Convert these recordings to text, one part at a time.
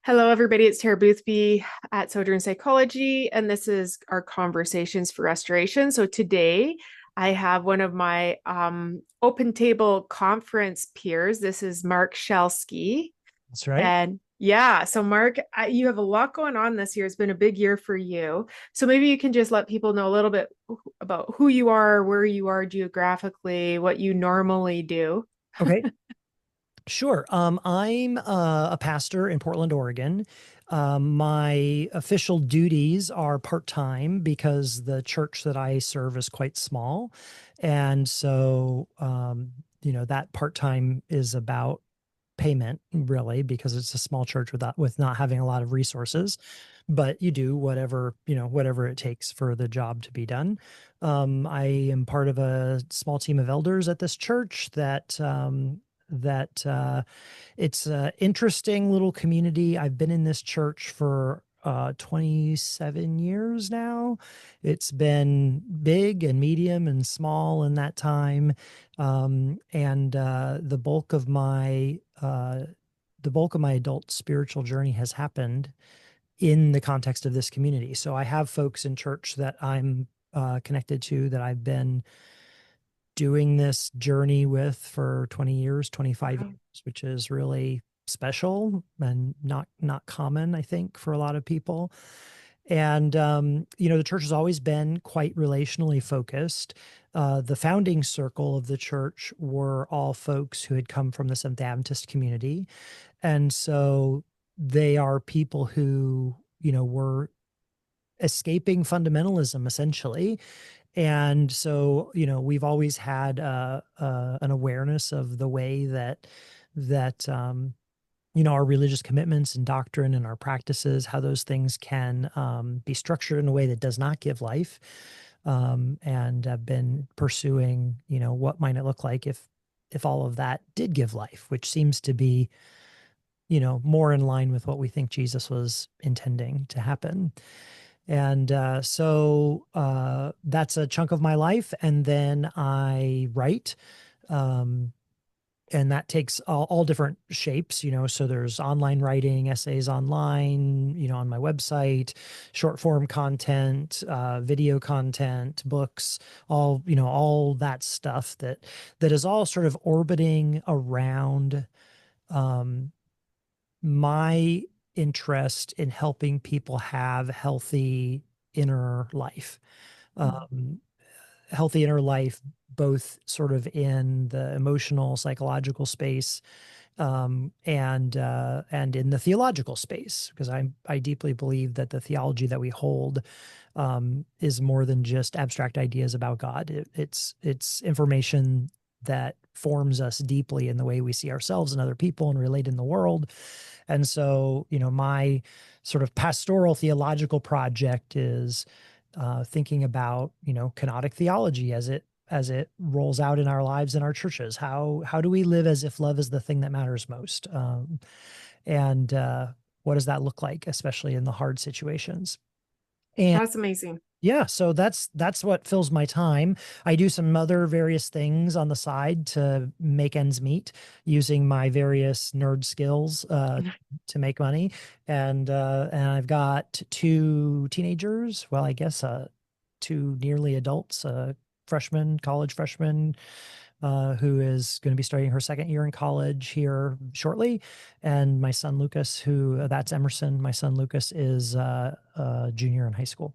Hello, everybody. It's Tara Boothby at Sojourn Psychology, and this is our Conversations for Restoration. So today I have one of my open table conference peers. This is Marc Schelske. That's right. And yeah, so Marc, you have a lot going on this year. It's been a big year for you. So maybe you can just let people know a little bit about who you are, where you are geographically, what you normally do. Okay. Sure. I'm a pastor in Portland, Oregon. My official duties are part-time because the church that I serve is quite small. And so, that part-time is about payment really because it's a small church with not having a lot of resources, but you do whatever it takes for the job to be done. I am part of a small team of elders at this church that it's an interesting little community. I've been in this church for 27 years now. It's been big and medium and small in that time. And the bulk of my adult spiritual journey has happened in the context of this community. So I have folks in church that I'm connected to that I've been doing this journey with for 20 years, 25 Wow. years, which is really special and not common, I think, for a lot of people. And the church has always been quite relationally focused. The founding circle of the church were all folks who had come from the Seventh Adventist community. And so they are people who, were escaping fundamentalism essentially. And so, we've always had an awareness of the way that our religious commitments and doctrine and our practices, how those things can be structured in a way that does not give life, and have been pursuing, what might it look like if all of that did give life, which seems to be, more in line with what we think Jesus was intending to happen. And that's a chunk of my life. And then I write. Um, and that takes all different shapes, so there's online writing, essays online, on my website, short form content, video content, books, all that stuff that is all sort of orbiting around um, my interest in helping people have inner life, um, healthy inner life, both sort of in the emotional, psychological space, and in the theological space, because I deeply believe that the theology that we hold is more than just abstract ideas about God. It's information that forms us deeply in the way we see ourselves and other people and relate in the world. And so, my sort of pastoral theological project is thinking about, kenotic theology as it rolls out in our lives in our churches. How do we live as if love is the thing that matters most? And what does that look like, especially in the hard situations? And That's amazing. yeah, so that's what fills my time. I do some other various things on the side to make ends meet using my various nerd skills to make money. And I've got two teenagers, well, I guess two nearly adults, college freshman, who is going to be starting her second year in college here shortly. And my son Lucas, that's Emerson. My son Lucas is a junior in high school.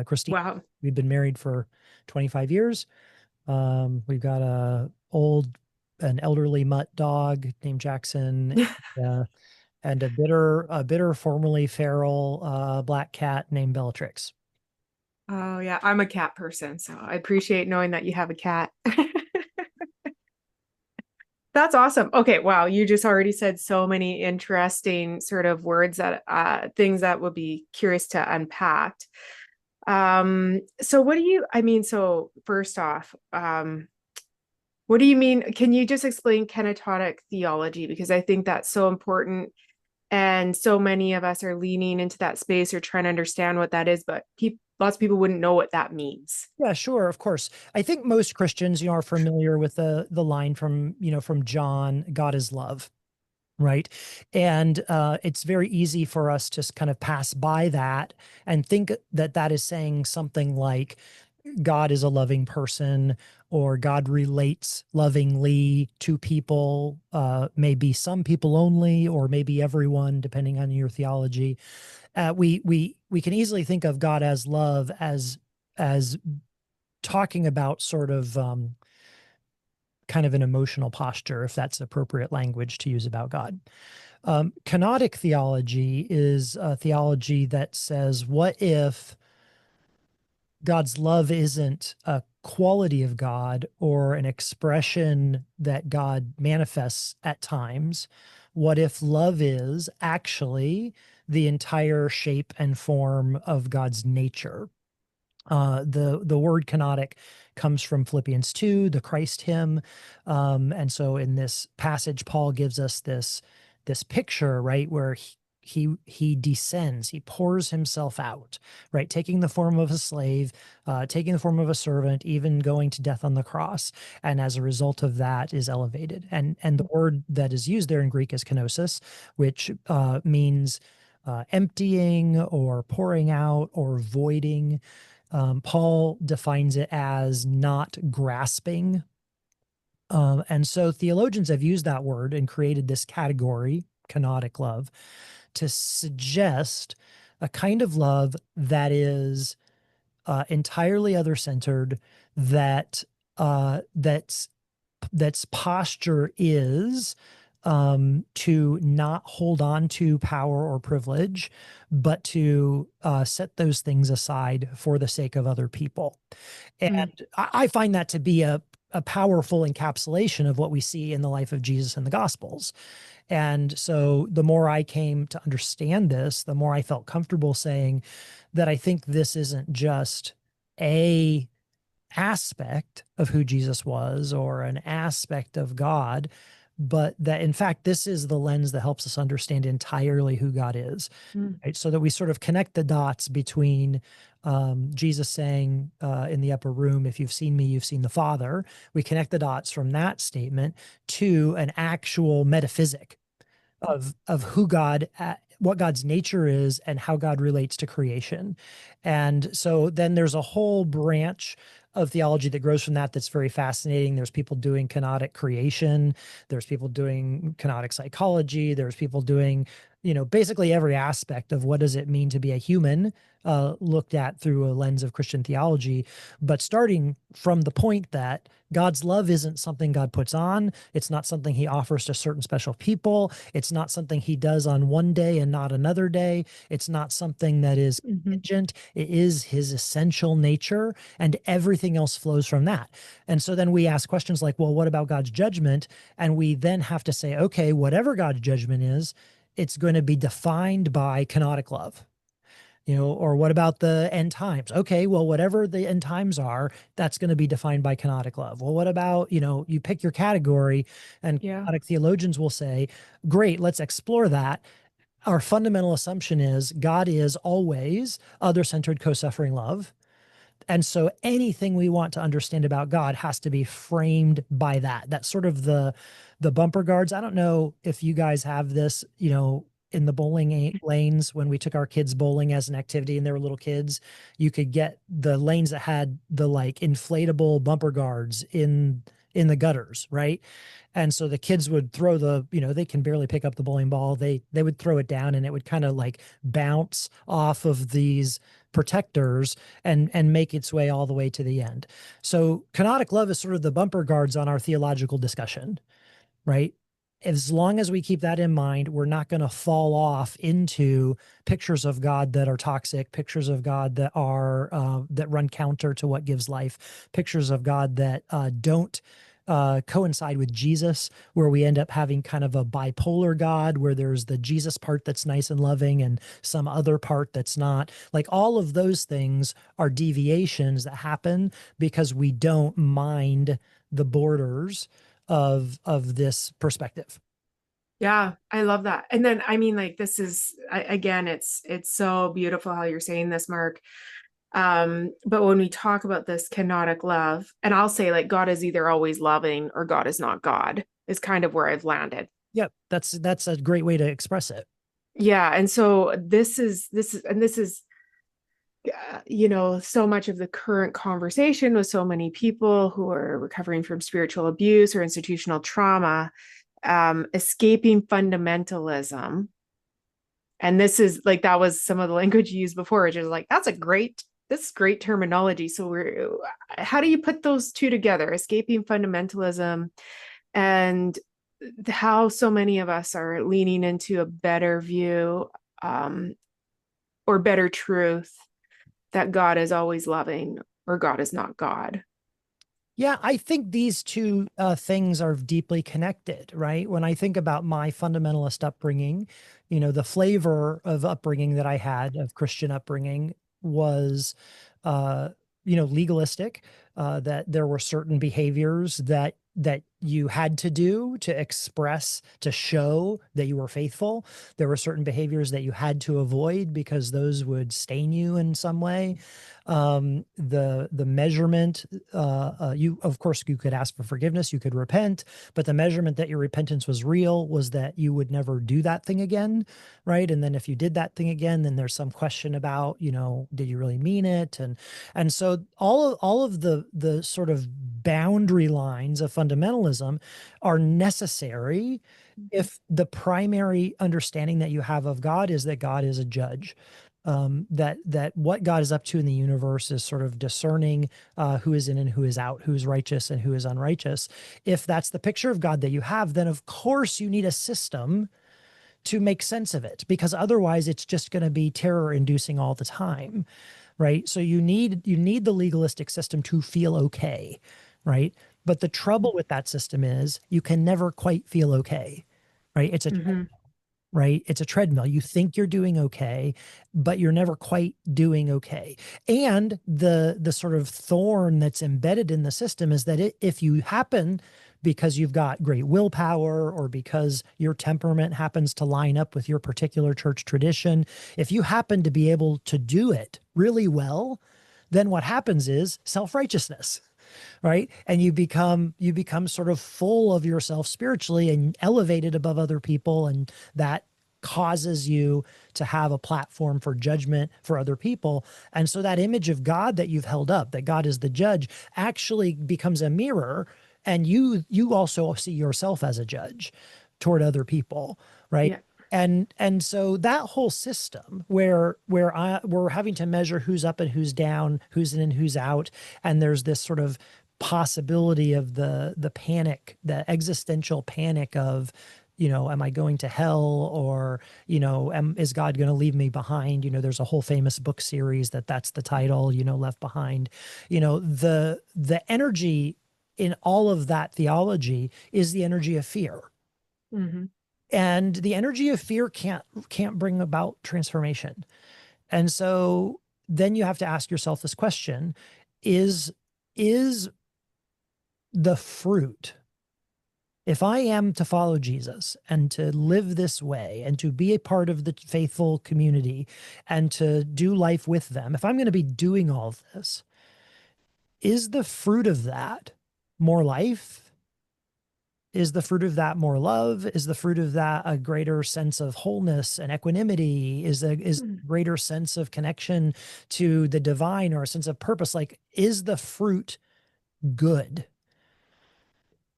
Christine, Wow. we've been married for 25 years. We've got an elderly mutt dog named Jackson, uh, and a bitter, formerly feral black cat named Bellatrix. Oh, yeah. I'm a cat person, so I appreciate knowing that you have a cat. That's awesome. Okay, wow. You just already said so many interesting sort of words that things that would be curious to unpack. So so first off, what do you mean? Can you just explain kenotic theology? Because I think that's so important. And so many of us are leaning into that space or trying to understand what that is, but lots of people wouldn't know what that means. Yeah, sure, of course. I think most Christians, are familiar with the line from John, God is love. right? And it's very easy for us to kind of pass by that and think that that is saying something like God is a loving person, or God relates lovingly to people, maybe some people only, or maybe everyone, depending on your theology. We can easily think of God as love as talking about sort of kind of an emotional posture, if that's appropriate language to use about God. Kenotic theology is a theology that says, what if God's love isn't a quality of God or an expression that God manifests at times? What if love is actually the entire shape and form of God's nature? The word kenotic comes from Philippians 2, the Christ hymn. And so in this passage, Paul gives us this picture, right, where he descends, he pours himself out, right, taking the form of a slave, taking the form of a servant, even going to death on the cross, and as a result of that is elevated. And the word that is used there in Greek is kenosis, which means emptying or pouring out or voiding. Paul defines it as not grasping. And so theologians have used that word and created this category, kenotic love, to suggest a kind of love that is entirely other-centered, that that's posture is to not hold on to power or privilege, but to set those things aside for the sake of other people. Mm. And I find that to be a powerful encapsulation of what we see in the life of Jesus in the Gospels. And so the more I came to understand this, the more I felt comfortable saying that I think this isn't just a aspect of who Jesus was or an aspect of God, but that in fact, this is the lens that helps us understand entirely who God is, Mm. right? So that we sort of connect the dots between Jesus saying in the upper room, if you've seen me, you've seen the Father. We connect the dots from that statement to an actual metaphysic of who God, what God's nature is, and how God relates to creation. And so then there's a whole branch of theology that grows from that that's very fascinating. There's people doing kenotic creation. There's people doing kenotic psychology. There's people doing, basically every aspect of what does it mean to be a human, looked at through a lens of Christian theology, but starting from the point that God's love isn't something God puts on. It's not something he offers to certain special people. It's not something he does on one day and not another day. It's not something that is Mhm. contingent. It is his essential nature, and everything else flows from that. And so then we ask questions like, well, what about God's judgment? And we then have to say, okay, whatever God's judgment is, it's going to be defined by kenotic love. Or what about the end times? Okay, well, whatever the end times are, that's going to be defined by kenotic love. Well, what about, you pick your category, and Yeah. kenotic theologians will say, great, let's explore that. Our fundamental assumption is God is always other-centered, co-suffering love. And so anything we want to understand about God has to be framed by that. That's sort of the bumper guards. I don't know if you guys have this, in the bowling lanes when we took our kids bowling as an activity and they were little kids, you could get the lanes that had the like inflatable bumper guards in the gutters, right? And so the kids would throw they can barely pick up the bowling ball. They would throw it down and it would kind of like bounce off of these protectors and make its way all the way to the end. So kenotic love is sort of the bumper guards on our theological discussion, right? As long as we keep that in mind, we're not going to fall off into pictures of God that are toxic, pictures of God that are that run counter to what gives life, pictures of God that don't coincide with Jesus, where we end up having kind of a bipolar God, where there's the Jesus part that's nice and loving and some other part that's not. Like all of those things are deviations that happen because we don't mind the borders of this perspective. Yeah, I love that. And then I mean, like, this is again, it's so beautiful how you're saying this, Mark. But when we talk about this kenotic love, and I'll say like God is either always loving or God is not God, is kind of where I've landed. Yep, that's a great way to express it. Yeah. And so this is so much of the current conversation with so many people who are recovering from spiritual abuse or institutional trauma, escaping fundamentalism. And this is like, that was some of the language you used before, which is like, this is great terminology. So how do you put those two together? Escaping fundamentalism and how so many of us are leaning into a better view, um, or better truth that God is always loving or God is not God. Yeah, I think these two things are deeply connected, right? When I think about my fundamentalist upbringing, the flavor of upbringing that I had, of Christian upbringing, was, uh, legalistic, that there were certain behaviors that you had to do to express, to show that you were faithful. There were certain behaviors that you had to avoid because those would stain you in some way. The measurement, you, of course, you could ask for forgiveness, you could repent, but the measurement that your repentance was real was that you would never do that thing again, right? And then if you did that thing again, then there's some question about, did you really mean it? And so all of the sort of boundary lines of fundamentalism are necessary if the primary understanding that you have of God is that God is a judge. That what God is up to in the universe is sort of discerning who is in and who is out, who's righteous and who is unrighteous. If that's the picture of God that you have, then of course you need a system to make sense of it, because otherwise it's just going to be terror inducing all the time, right? So you need the legalistic system to feel okay, right? But the trouble with that system is you can never quite feel okay, right? Mm-hmm. Right? It's a treadmill. You think you're doing okay, but you're never quite doing okay. And the sort of thorn that's embedded in the system is that if you happen, because you've got great willpower or because your temperament happens to line up with your particular church tradition, if you happen to be able to do it really well, then what happens is self-righteousness, right? And you become sort of full of yourself spiritually and elevated above other people, and that causes you to have a platform for judgment for other people. And so that image of God that you've held up, that God is the judge, actually becomes a mirror, and you also see yourself as a judge toward other people, right? Yeah. And so that whole system where we're having to measure who's up and who's down, who's in and who's out, and there's this sort of possibility of the panic, the existential panic of, am I going to hell, or, is God going to leave me behind? There's a whole famous book series that's the title, Left Behind. The energy in all of that theology is the energy of fear. Mm-hmm. And the energy of fear can't bring about transformation. And so then you have to ask yourself this question: is the fruit, if I am to follow Jesus and to live this way and to be a part of the faithful community and to do life with them, if I'm going to be doing all of this, is the fruit of that more life? Is the fruit of that more love? Is the fruit of that a greater sense of wholeness and equanimity? Is a greater sense of connection to the divine, or a sense of purpose? Like, is the fruit good?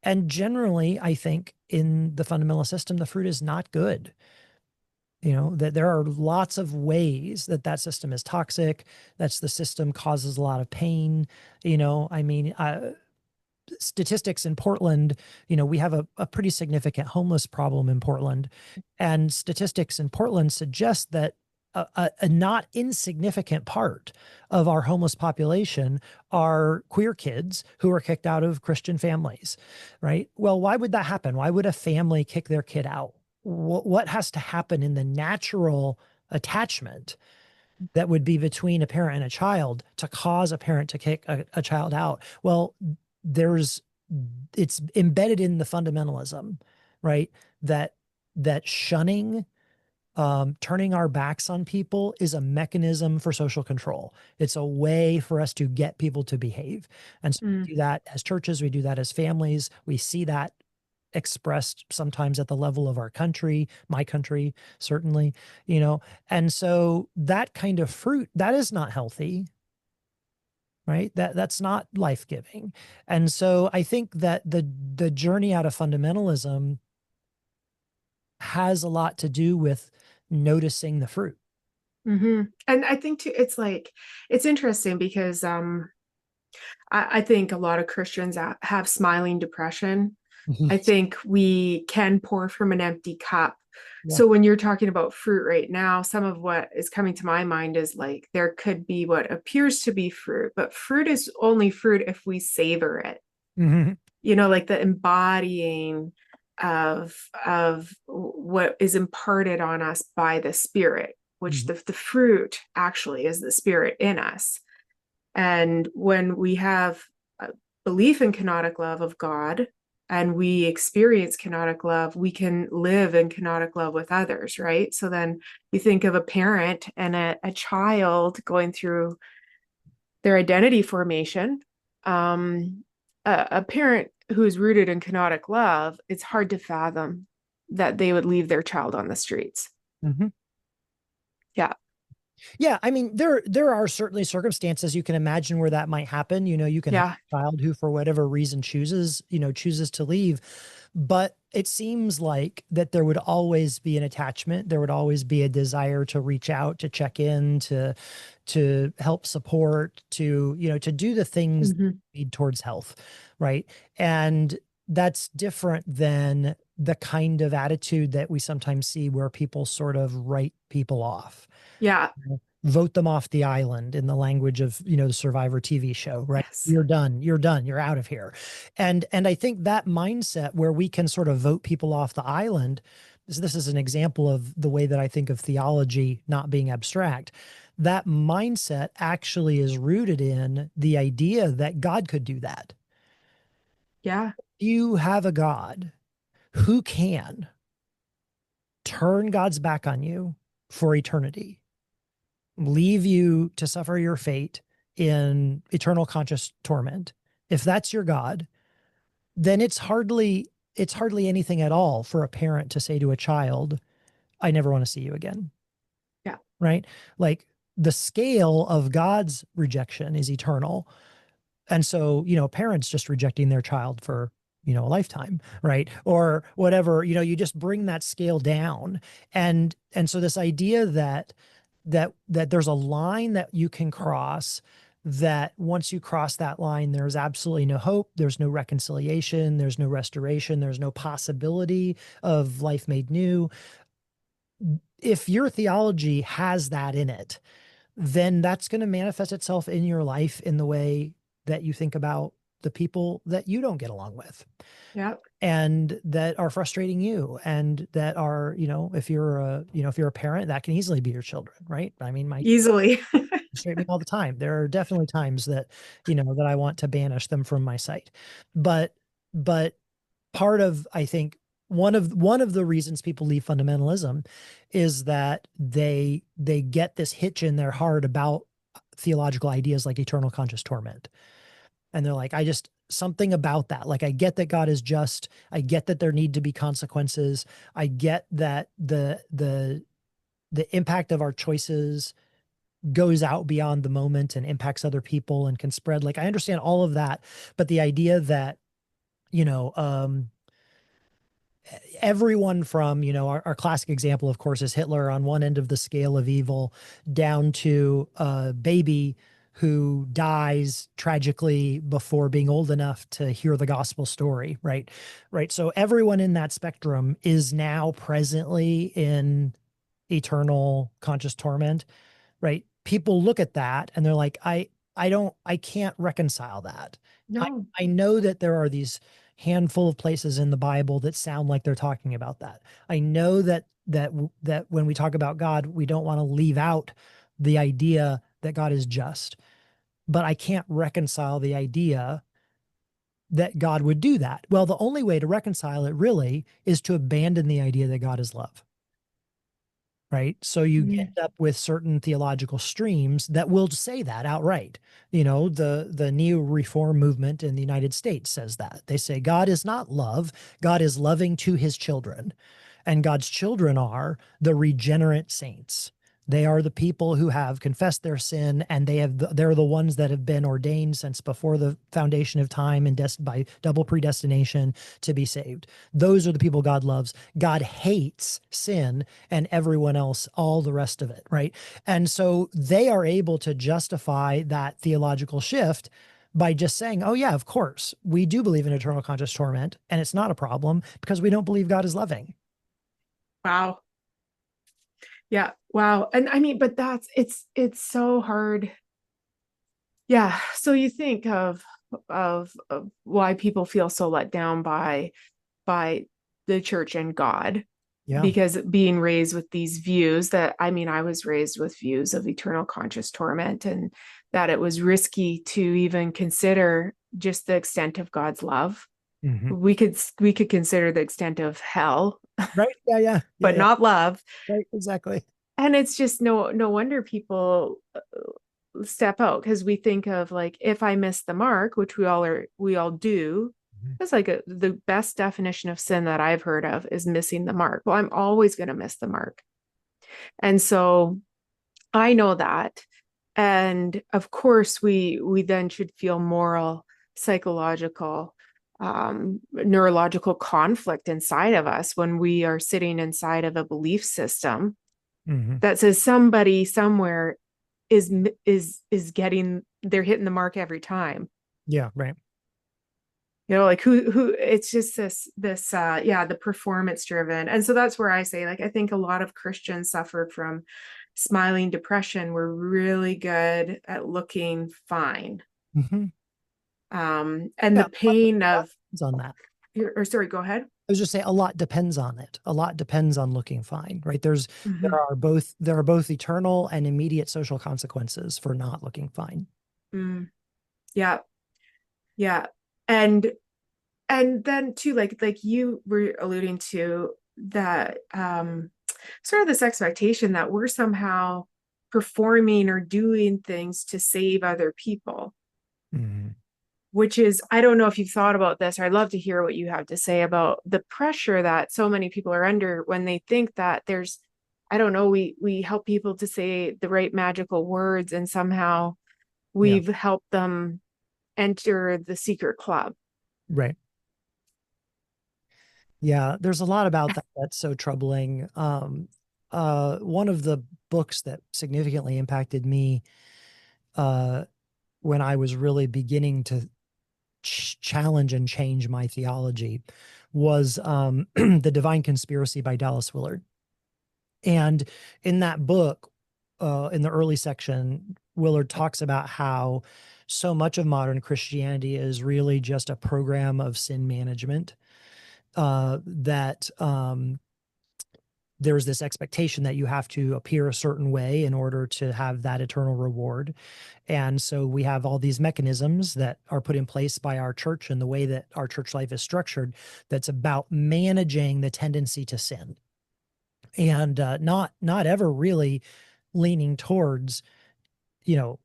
And generally, I think in the fundamental system, the fruit is not good. That there are lots of ways that system is toxic. That's the system causes a lot of pain. I mean, statistics in Portland, we have a pretty significant homeless problem in Portland. And statistics in Portland suggest that a not insignificant part of our homeless population are queer kids who are kicked out of Christian families, right? Well, why would that happen? Why would a family kick their kid out? What has to happen in the natural attachment that would be between a parent and a child to cause a parent to kick a child out? Well, there's it's embedded in the fundamentalism, right? That shunning, turning our backs on people is a mechanism for social control. It's a way for us to get people to behave. And so we do that as churches, we do that as families. We see that expressed sometimes at the level of our country, my country, certainly, you know. And so that kind of fruit, that is not healthy, right? That's not life-giving. And so I think that the journey out of fundamentalism has a lot to do with noticing the fruit. And I think too, it's like it's interesting because I think a lot of Christians have smiling depression. I think we can pour from an empty cup. Yeah. So when you're talking about fruit right now, some of what is coming to my mind is like there could be what appears to be fruit, but fruit is only fruit if we savor it. Mhm. You know, like the embodying of what is imparted on us by the Spirit, which Mhm. the fruit actually is the Spirit in us. And when we have a belief in kenotic love of God and we experience kenotic love, we can live in kenotic love with others, right? So then you think of a parent and a child going through their identity formation. A parent who's rooted in kenotic love, it's hard to fathom that they would leave their child on the streets. Mhm. Yeah. Yeah, I mean, there are certainly circumstances you can imagine where that might happen. You know, you can have Yeah. a child who, for whatever reason, chooses to leave. But it seems like that there would always be an attachment. There would always be a desire to reach out, to check in, to help support, to do the things that Mm-hmm. lead towards health, right? And that's different than the kind of attitude that we sometimes see where people sort of write people off, Yeah. vote them off the island in the language of, the Survivor TV show, right? Yes. You're out of here. And I think that mindset where we can sort of vote people off the island, this is an example of the way that I think of theology not being abstract. That mindset actually is rooted in the idea that God could do that. Yeah. You have a God who can turn God's back on you for eternity, leave you to suffer your fate in eternal conscious torment. If that's your God, then it's hardly anything at all for a parent to say to a child, I never want to see you again. Yeah. Right? Like, the scale of God's rejection is eternal. And so, parents just rejecting their child for, a lifetime, right? Or whatever, you just bring that scale down. And so this idea that there's a line that you can cross, that once you cross that line, there's absolutely no hope, there's no reconciliation, there's no restoration, there's no possibility of life made new. If your theology has that in it, then that's going to manifest itself in your life in the way that you think about the people that you don't get along with Yeah. and that are frustrating you, and that are, if you're a parent, that can easily be your children, right? I mean, my Easily. frustrate me all the time. There are definitely times that, that I want to banish them from my sight. But part of, I think, one of the reasons people leave fundamentalism is that they get this hitch in their heart about theological ideas like eternal conscious torment. And they're like, I just, something about that. Like, I get that God is just. I get that there need to be consequences. I get that the impact of our choices goes out beyond the moment and impacts other people and can spread. Like, I understand all of that, but the idea that, you know, um, everyone from, our classic example, of course, is Hitler on one end of the scale of evil, down to a baby who dies tragically before being old enough to hear the gospel story, right? Right. So everyone in that spectrum is now presently in eternal conscious torment, right? People look at that and they're like, I can't reconcile that. I, No. I know that there are these handful of places in the Bible that sound like they're talking about that. I know that when we talk about God, we don't want to leave out the idea that God is just, but I can't reconcile the idea that God would do that. Well, the only way to reconcile it really is to abandon the idea that God is love, right? So you Mm. end up with certain theological streams that will say that outright. You know, the neo-reform movement in the United States says that. They say God is not love, God is loving to his children. And God's children are the regenerate saints. They are the people who have confessed their sin, and they're the ones that have been ordained since before the foundation of time and by double predestination to be saved. Those are the people God loves. God hates sin and everyone else, all the rest of it, right? And so they are able to justify that theological shift by just saying, oh, yeah, of course, we do believe in eternal conscious torment, and it's not a problem because we don't believe God is loving. Wow. Yeah. Wow. And I mean, but it's so hard. Yeah. So you think of why people feel so let down by the church and God, Yeah. because being raised with these views that, I mean, I was raised with views of eternal conscious torment, and that it was risky to even consider just the extent of God's love. Hmm. We could consider the extent of hell, Right. Yeah. Yeah. Yeah. but Yeah. not love. Right. Exactly. And it's just no wonder people step out, because we think of like, if I miss the mark, which we all do. Mhm. That's like the best definition of sin that I've heard of is missing the mark. Well, I'm always going to miss the mark. And so I know that. And of course we then should feel moral, psychological, neurological conflict inside of us when we are sitting inside of a belief system Hmm. that says somebody somewhere is getting, they're hitting the mark every time. Yeah. Right. You know, like who it's just yeah, the performance driven. And so that's where I say, like, I think a lot of Christians suffer from smiling depression. We're really good at looking fine. Hmm. And Yeah. the pain A lot of, depends on that. or sorry, go ahead. I was just saying a lot depends on it. A lot depends on looking fine, right? Mhm. There are both eternal and immediate social consequences for not looking fine. Mm, yeah, yeah. And then too, like you were alluding to, that sort of this expectation that we're somehow performing or doing things to save other people, Hmm. which is, I don't know if you've thought about this, or I'd love to hear what you have to say about the pressure that so many people are under when they think that there's, I don't know, we help people to say the right magical words, and somehow Yeah. we've helped them enter the secret club. Right. Yeah. There's a lot about that that's so troubling. One of the books that significantly impacted me, uh, when I was really beginning to challenge and change my theology was The Divine Conspiracy by Dallas Willard. And in that book, in the early section, Willard talks about how so much of modern Christianity is really just a program of sin management. That There's this expectation that you have to appear a certain way in order to have that eternal reward. And so we have all these mechanisms that are put in place by our church and the way that our church life is structured that's about managing the tendency to sin, and not ever really leaning towards, you know,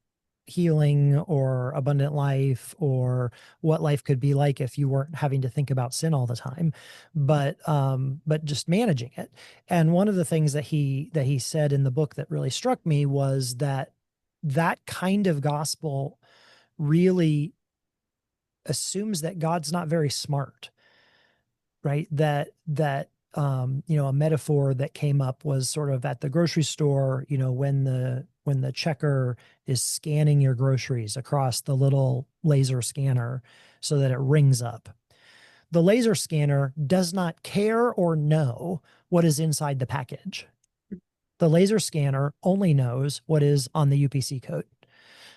healing or abundant life or what life could be like if you weren't having to think about sin all the time, but just managing it. And one of the things that he said in the book that really struck me was that that kind of gospel really assumes that God's not very smart, right? A metaphor that came up was sort of at the grocery store, when the checker is scanning your groceries across the little laser scanner so that it rings up. The laser scanner does not care or know what is inside the package. The laser scanner only knows what is on the UPC code.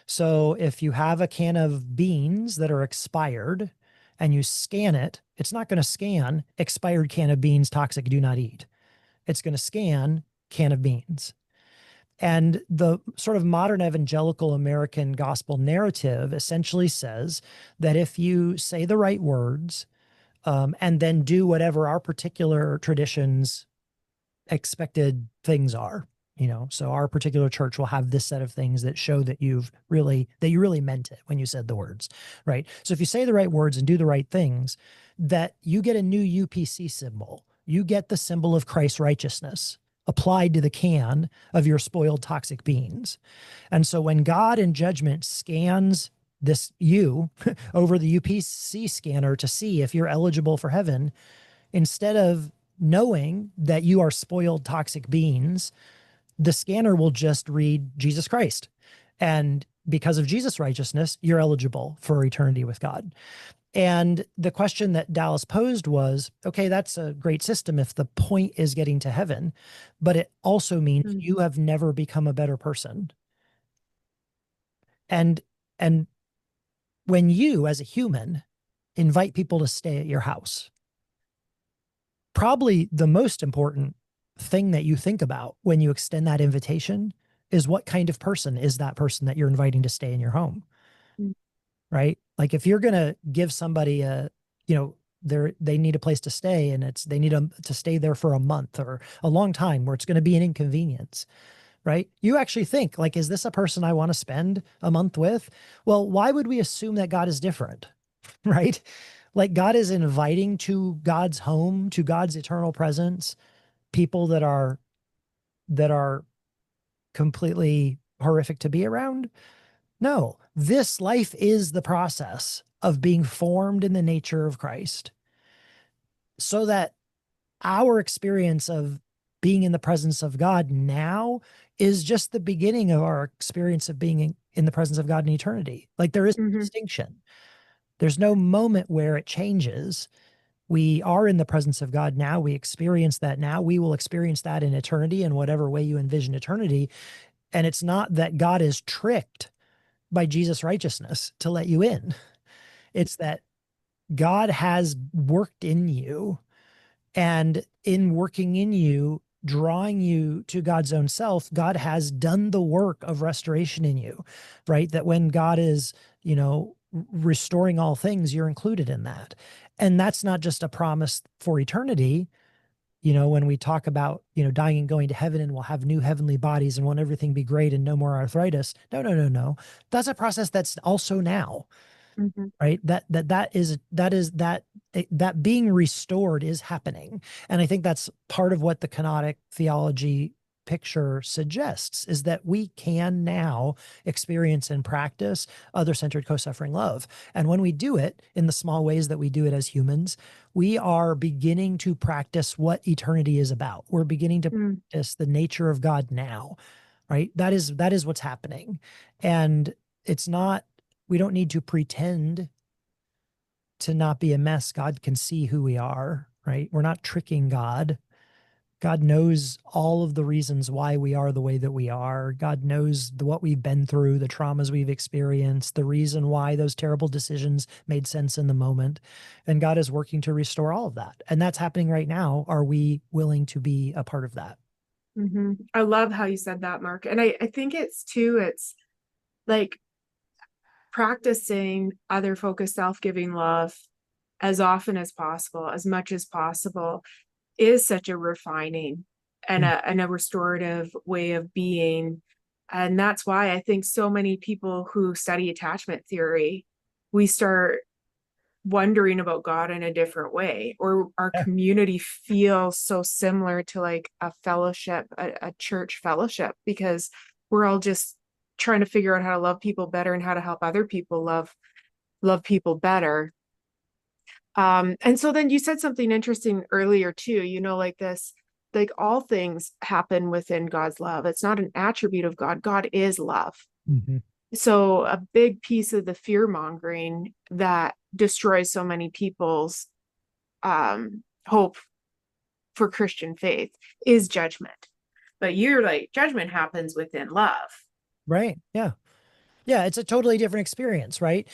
So if you have a can of beans that are expired and you scan it, it's not going to scan expired can of beans, toxic, do not eat. It's going to scan can of beans. And the sort of modern evangelical American gospel narrative essentially says that if you say the right words, and then do whatever our particular traditions expected things are. So our particular church will have this set of things that show that you really meant it when you said the words, right? So if you say the right words and do the right things, that you get a new UPC symbol. You get the symbol of Christ's righteousness applied to the can of your spoiled toxic beans. And so when God in judgment scans this you over the UPC scanner to see if you're eligible for heaven, instead of knowing that you are spoiled toxic beans, the scanner will just read Jesus Christ. And because of Jesus' righteousness, you're eligible for eternity with God. And the question that Dallas posed was, okay, that's a great system if the point is getting to heaven, but it also means Mm. you have never become a better person. And and when you as a human invite people to stay at your house, probably the most important thing that you think about when you extend that invitation is what kind of person is that person that you're inviting to stay in your home, Mm. right? Like if you're going to give somebody they need a place to stay and they need to stay there for a month or a long time where it's going to be an inconvenience, right? You actually think like, is this a person I want to spend a month with? Well, why would we assume that God is different? Right? Like God is inviting to God's home, to God's eternal presence, people that are completely horrific to be around. No, this life is the process of being formed in the nature of Christ so that our experience of being in the presence of God now is just the beginning of our experience of being in the presence of God in eternity. Like there is a Mhm. distinction. There's no moment where it changes. We are in the presence of God now. We experience that now. We will experience that in eternity in whatever way you envision eternity. And it's not that God is tricked by Jesus' righteousness to let you in. It's that God has worked in you, and in working in you, drawing you to God's own self, God has done the work of restoration in you, right? That when God is, restoring all things, you're included in that. And that's not just a promise for eternity. When we talk about, dying and going to heaven and we'll have new heavenly bodies and won't everything be great and no more arthritis. No, no, no, no. That's a process that's also now, Mhm. right? That being restored is happening. And I think that's part of what the kenotic theology picture suggests, is that we can now experience and practice other-centered co-suffering love. And when we do it in the small ways that we do it as humans, we are beginning to practice what eternity is about. We're beginning to Mm. practice the nature of God now, right? That is what's happening. And it's not, we don't need to pretend to not be a mess. God can see who we are, right? We're not tricking God. God knows all of the reasons why we are the way that we are. God knows what we've been through, the traumas we've experienced, the reason why those terrible decisions made sense in the moment. And God is working to restore all of that. And that's happening right now. Are we willing to be a part of that? Mhm. I love how you said that, Mark. And I think it's like practicing other focused self-giving love as often as possible, as much as possible, is such a refining and Mm. a restorative way of being. And that's why I think so many people who study attachment theory, we start wondering about God in a different way, or our Yeah. community feels so similar to like a fellowship, a church fellowship, because we're all just trying to figure out how to love people better and how to help other people love people better. And so then you said something interesting earlier too, like this, like all things happen within God's love. It's not an attribute of God. God is love. Mm-hmm. So a big piece of the fear mongering that destroys so many people's hope for Christian faith is judgment. But you're like, judgment happens within love. Right. Yeah. Yeah, it's a totally different experience, right?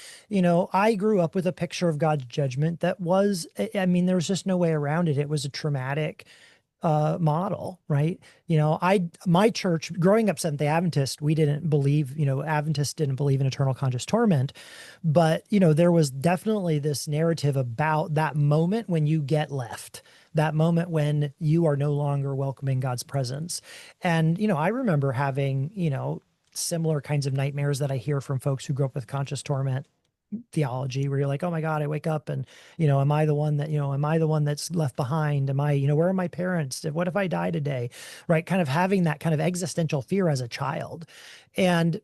I grew up with a picture of God's judgment that was, I mean, there was just no way around it. It was a traumatic, model, right? My church, growing up Seventh-day Adventist, we didn't believe, Adventists didn't believe in eternal conscious torment, but there was definitely this narrative about that moment when you get left, that moment when you are no longer welcoming God's presence. And I remember having similar kinds of nightmares that I hear from folks who grew up with conscious torment theology, where you're like, oh my God, I wake up and, am I the one that, am I the one that's left behind? Am I, where are my parents? What if I die today? Right. Kind of having that kind of existential fear as a child. And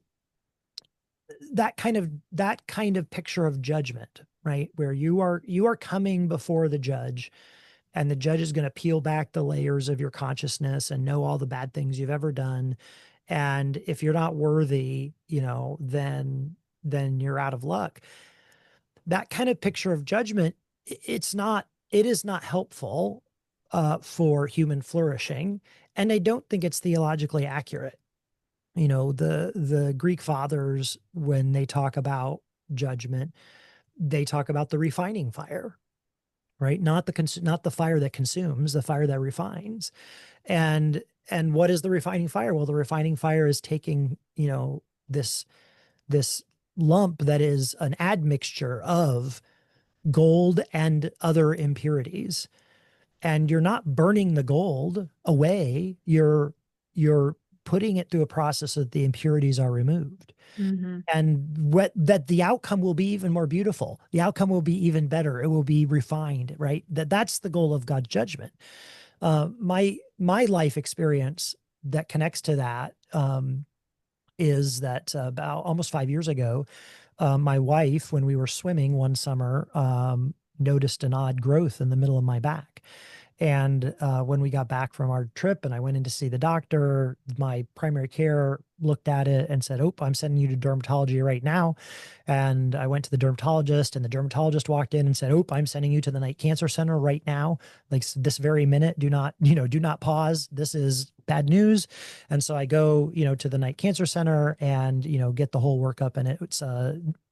that kind of picture of judgment, right? Where you are coming before the judge, and the judge is going to peel back the layers of your consciousness and know all the bad things you've ever done. And if you're not worthy, then you're out of luck. That kind of picture of judgment, it is not helpful for human flourishing. And I don't think it's theologically accurate. The Greek fathers, when they talk about judgment, they talk about the refining fire, right? Not the fire that consumes, the fire that refines. And what is the refining fire? Well, the refining fire is taking, this lump that is an admixture of gold and other impurities, and you're not burning the gold away. You're putting it through a process so that the impurities are removed. Mm-hmm. And that the outcome will be even more beautiful. The outcome will be even better. It will be refined, right? That's the goal of God's judgment. My life experience that connects to that is that about almost 5 years ago, my wife, when we were swimming one summer, noticed an odd growth in the middle of my back. And when we got back from our trip and I went in to see the doctor, my primary care looked at it and said, "Oh, I'm sending you to dermatology right now." And I went to the dermatologist, and the dermatologist walked in and said, "Oh, I'm sending you to the night cancer center right now. Like this very minute, do not pause. This is bad news." And so I go, to the night cancer center and, get the whole workup, and it's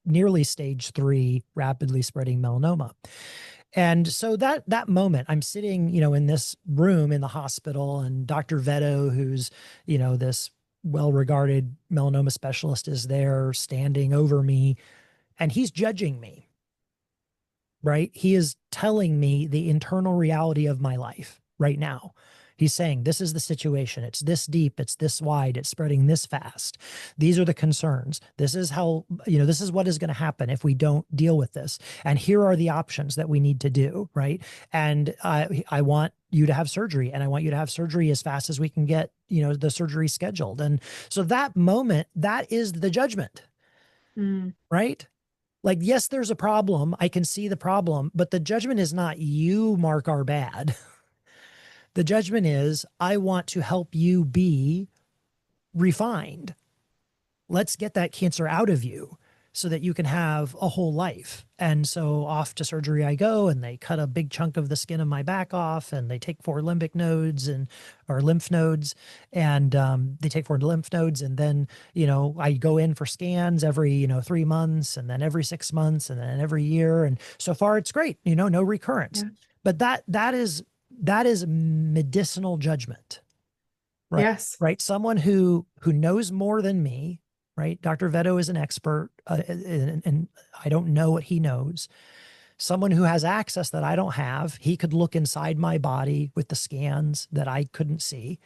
nearly stage 3, rapidly spreading melanoma. And so that moment, I'm sitting, in this room in the hospital, and Dr. Veto, who's, this well-regarded melanoma specialist, is there standing over me, and he's judging me, right? He is telling me the internal reality of my life right now. He's saying, this is the situation. It's this deep. It's this wide. It's spreading this fast. These are the concerns. This is how, this is what is going to happen if we don't deal with this. And here are the options that we need to do, right? And I want you to have surgery, and I want you to have surgery as fast as we can get, the surgery scheduled. And so that moment, that is the judgment, right? Like, yes, there's a problem. I can see the problem, but the judgment is not you, Marc, are bad. The judgment is, I want to help you be refined. Let's get that cancer out of you so that you can have a whole life. And so off to surgery I go, and they cut a big chunk of the skin of my back off, and they take 4 lymph nodes, and they take 4 lymph nodes. And then, I go in for scans every, 3 months, and then every 6 months, and then every year. And so far it's great, no recurrence. Yeah. But that is medicinal judgment, right? Yes. Right. Someone who knows more than me, right? Dr. Veto is an expert, and I don't know what he knows. Someone who has access that I don't have. He could look inside my body with the scans that I couldn't see,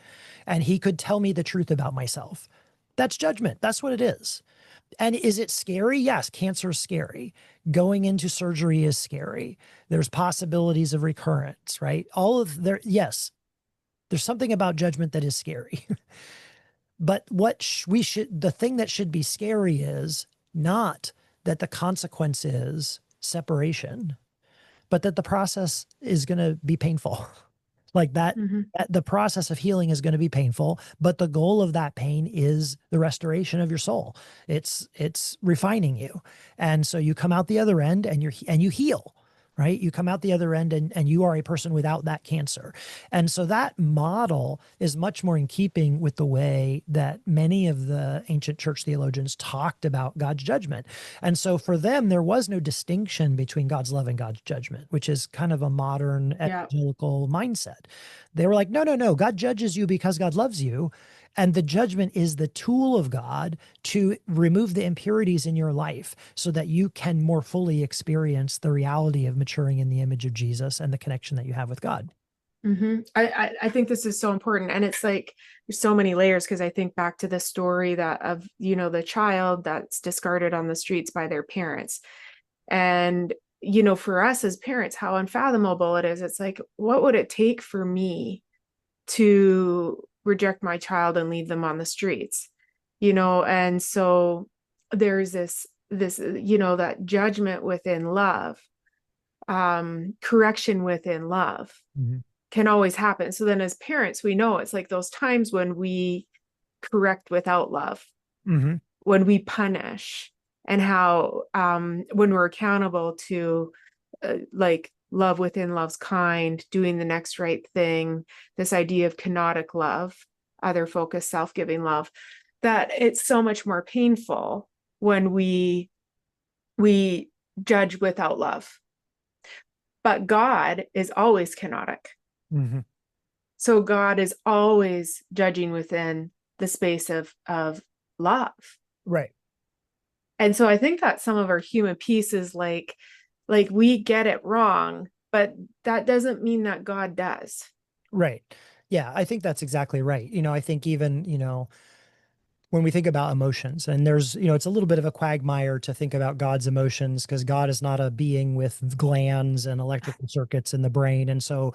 and he could tell me the truth about myself. That's judgment. That's what it is. And is it scary? Yes, cancer is scary. Going into surgery is scary. There's possibilities of recurrence, right? Yes, there's something about judgment that is scary. But the thing that should be scary is not that the consequence is separation, but that the process is going to be painful. Like that, the process of healing is going to be painful, but the goal of that pain is the restoration of your soul. It's refining you. And so you come out the other end, and you heal, right? You come out the other end and you are a person without that cancer. And so that model is much more in keeping with the way that many of the ancient church theologians talked about God's judgment. And so for them, there was no distinction between God's love and God's judgment, which is kind of a modern Yeah. evangelical mindset. They were like, no, no, no, God judges you because God loves you. And the judgment is the tool of God to remove the impurities in your life so that you can more fully experience the reality of maturing in the image of Jesus and the connection that you have with God. I think this is so important. And it's like there's so many layers because I think back to the story that of, the child that's discarded on the streets by their parents. And, for us as parents, how unfathomable it is. It's like, what would it take for me to reject my child and leave them on the streets? And so there's this, that judgment within love, correction within love Mm-hmm. can always happen. So then as parents, we know it's like those times when we correct without love, Mm-hmm. when we punish, and how when we're accountable to like love within love's kind, doing the next right thing, this idea of kenotic love, other focused, self-giving love, that it's so much more painful when we judge without love. But God is always kenotic. Mm-hmm. So God is always judging within the space of love. Right. And so I think that some of our human pieces, like we get it wrong, but that doesn't mean that God does. Right. Yeah, I think that's exactly right. I think even, when we think about emotions, and there's, it's a little bit of a quagmire to think about God's emotions because God is not a being with glands and electrical circuits in the brain. And so,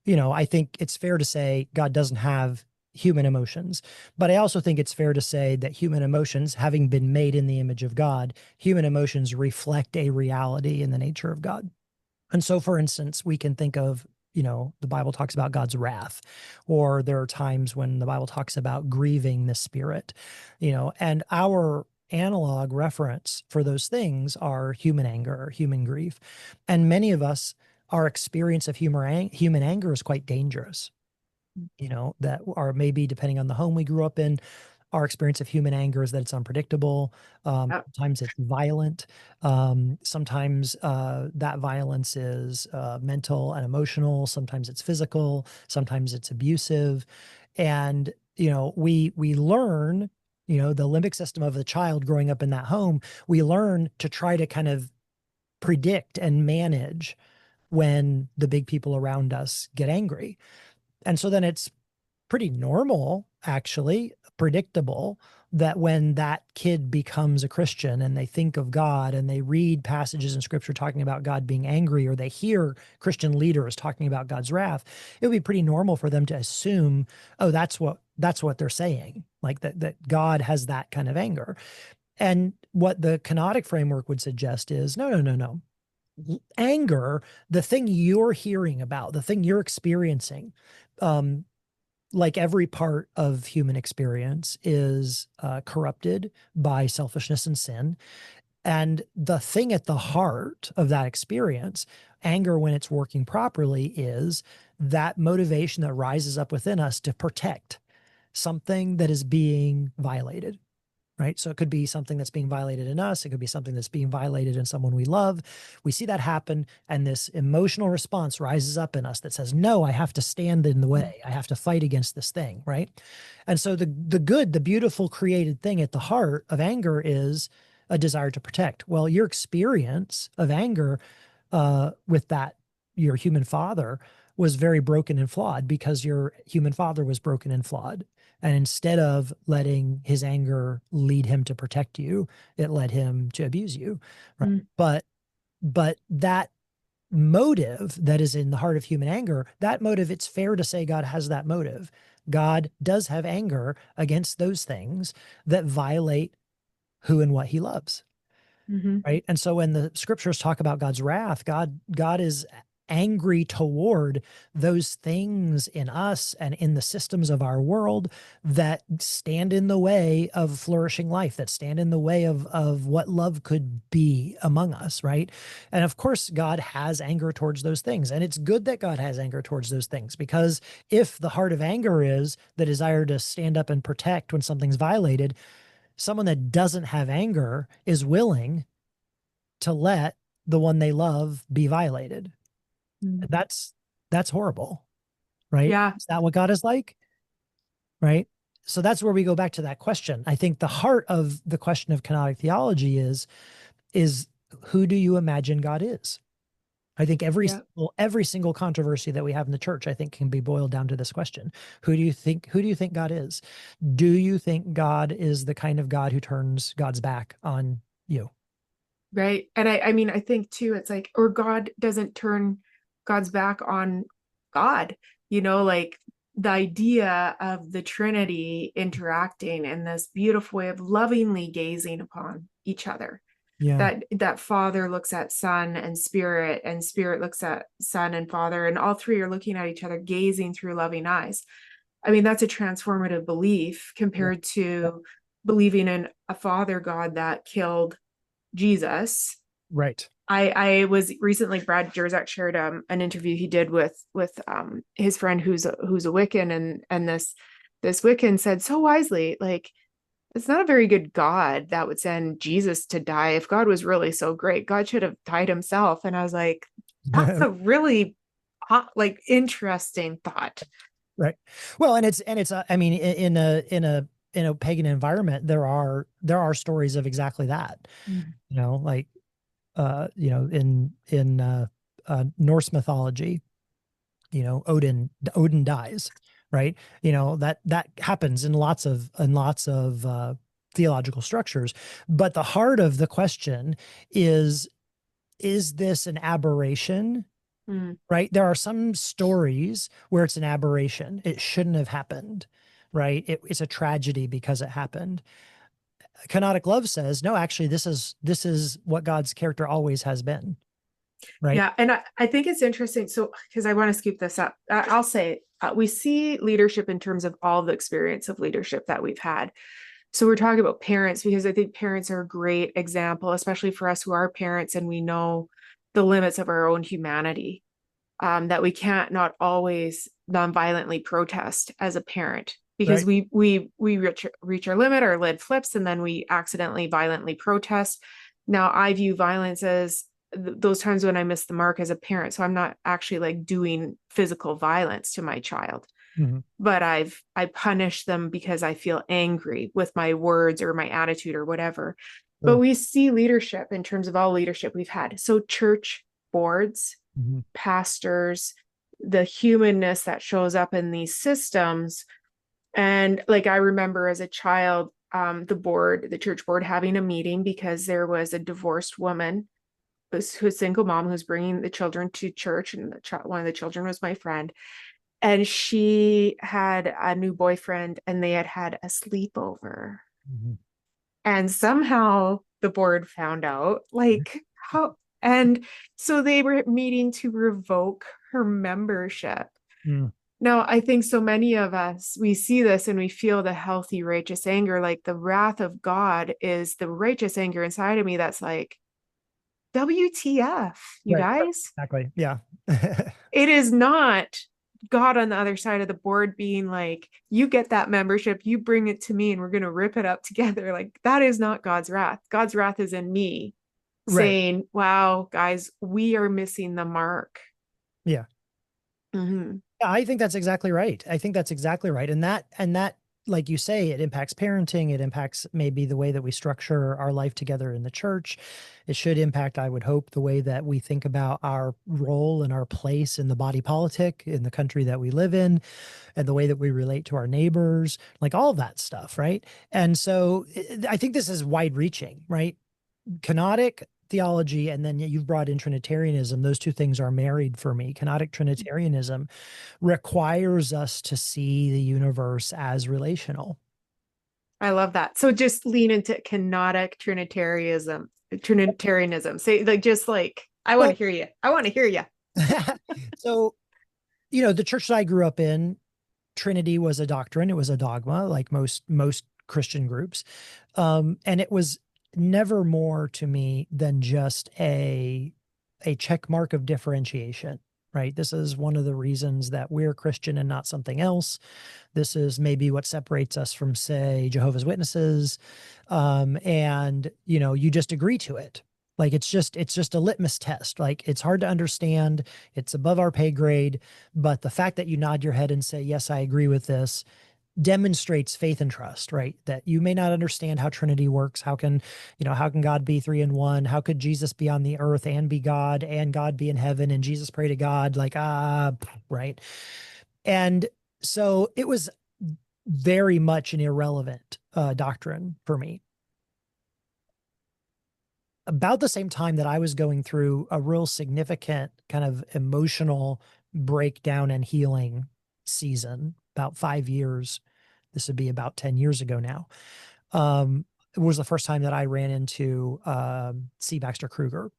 I think it's fair to say God doesn't have human emotions. But I also think it's fair to say that human emotions, having been made in the image of God, human emotions reflect a reality in the nature of God. And so, for instance, we can think of, the Bible talks about God's wrath, or there are times when the Bible talks about grieving the spirit, and our analog reference for those things are human anger or human grief. And many of us, our experience of human anger is quite dangerous, that are maybe depending on the home we grew up in. Our experience of human anger is that it's unpredictable. Yep. Sometimes it's violent. Sometimes that violence is mental and emotional. Sometimes it's physical. Sometimes it's abusive. And, we learn, the limbic system of the child growing up in that home, we learn to try to kind of predict and manage when the big people around us get angry. And so then it's pretty normal, actually, predictable, that when that kid becomes a Christian and they think of God and they read passages in scripture talking about God being angry, or they hear Christian leaders talking about God's wrath, it would be pretty normal for them to assume, oh, that's what they're saying, like that God has that kind of anger. And what the kenotic framework would suggest is no, no, no, no. Anger, the thing you're hearing about, the thing you're experiencing, um, like every part of human experience, is corrupted by selfishness and sin. And the thing at the heart of that experience, anger, when it's working properly, is that motivation that rises up within us to protect something that is being violated. Right. So it could be something that's being violated in us. It could be something that's being violated in someone we love. We see that happen, and this emotional response rises up in us that says, no, I have to stand in the way. I have to fight against this thing. Right. And so the good, the beautiful created thing at the heart of anger is a desire to protect. Well, your experience of anger with that, your human father, was very broken and flawed because your human father was broken and flawed. And instead of letting his anger lead him to protect you, it led him to abuse you. Right. Mm. But that motive that is in the heart of human anger, that motive, it's fair to say God has that motive. God does have anger against those things that violate who and what he loves. Mm-hmm. Right. And so when the scriptures talk about God's wrath, God is angry toward those things in us and in the systems of our world that stand in the way of flourishing life, that stand in the way of what love could be among us, right? And of course, God has anger towards those things. And it's good that God has anger towards those things, because if the heart of anger is the desire to stand up and protect when something's violated, someone that doesn't have anger is willing to let the one they love be violated. Mm. That's horrible, right? Yeah. Is that what God is like? Right? So that's where we go back to that question. I think the heart of the question of kenotic theology is who do you imagine God is? I think Yeah. every single controversy that we have in the church, I think, can be boiled down to this question. Who do you think God is? Do you think God is the kind of God who turns God's back on you? Right. And I mean, I think too, it's like, or God doesn't turn God's back on God, like the idea of the Trinity interacting in this beautiful way of lovingly gazing upon each other. Yeah. That Father looks at Son and Spirit looks at Son and Father, and all three are looking at each other, gazing through loving eyes. I mean, that's a transformative belief Yeah. compared to believing in a Father God that killed Jesus. Right. I was recently, Brad Jerzak shared an interview he did with his friend who's a Wiccan, and this Wiccan said so wisely, like, it's not a very good God that would send Jesus to die. If God was really so great, God should have died himself. And I was like, that's a really like interesting thought. Right. Well, and it's I mean, in a pagan environment, there are stories of exactly that. Mm. Like in Norse mythology, Odin dies, right? That happens in lots of theological structures. But the heart of the question is this an aberration? Mm. Right? There are some stories where it's an aberration. It shouldn't have happened, right? It's a tragedy because it happened. Canonic love says, no, actually, this is what God's character always has been, right? Yeah. And I think it's interesting. So, because I want to scoop this up, I'll say we see leadership in terms of all the experience of leadership that we've had. So we're talking about parents, because I think parents are a great example, especially for us who are parents and we know the limits of our own humanity, that we can't not always nonviolently protest as a parent, because Right. we reach our limit, our lid flips, and then we accidentally violently protest. Now I view violence as those times when I miss the mark as a parent. So I'm not actually like doing physical violence to my child, Mhm. but I punish them because I feel angry with my words or my attitude or whatever. But Sure. we see leadership in terms of all leadership we've had. So church boards, Mhm. pastors, the humanness that shows up in these systems. And like I remember as a child, the church board having a meeting because there was a divorced woman who's a single mom who's bringing the children to church, and one of the children was my friend, and she had a new boyfriend, and they had a sleepover, Mhm. and somehow the board found out, like, how, and so they were meeting to revoke her membership. Mm. Now, I think so many of us, we see this and we feel the healthy, righteous anger, like the wrath of God is the righteous anger inside of me that's like, WTF, you Right. Right. guys? Exactly. Yeah. It is not God on the other side of the board being like, you get that membership, you bring it to me, and we're going to rip it up together. Like, that is not God's wrath. God's wrath is in me Right. saying, wow, guys, we are missing the mark. Yeah. Mhm. Yeah, I think that's exactly right. I think that's exactly right. And that, like you say, it impacts parenting. It impacts maybe the way that we structure our life together in the church. It should impact, I would hope, the way that we think about our role and our place in the body politic in the country that we live in, and the way that we relate to our neighbors, like all of that stuff, right? And so I think this is wide reaching, right? Kenotic theology, and then you've brought in Trinitarianism. Those two things are married for me. Kenotic Trinitarianism requires us to see the universe as relational. I love that. So just lean into kenotic Trinitarianism. Say, like, just like, I want to Well, hear you. I want to hear you. So, the church that I grew up in, Trinity was a doctrine. It was a dogma, like most Christian groups. And it was never more to me than just a check mark of differentiation, right? This is one of the reasons that we're Christian and not something else. This is maybe what separates us from, say, Jehovah's Witnesses. And you just agree to it. Like it's just a litmus test. Like it's hard to understand. It's above our pay grade. But the fact that you nod your head and say, yes, I agree with this, demonstrates faith and trust, right? That you may not understand how Trinity works. How can God be three in one? How could Jesus be on the earth and be God and God be in heaven and Jesus pray to God? Like, right. And so it was very much an irrelevant doctrine for me. About the same time that I was going through a real significant kind of emotional breakdown and healing season, about 5 years, this would be about 10 years ago now. It was the first time that I ran into C. Baxter Kruger.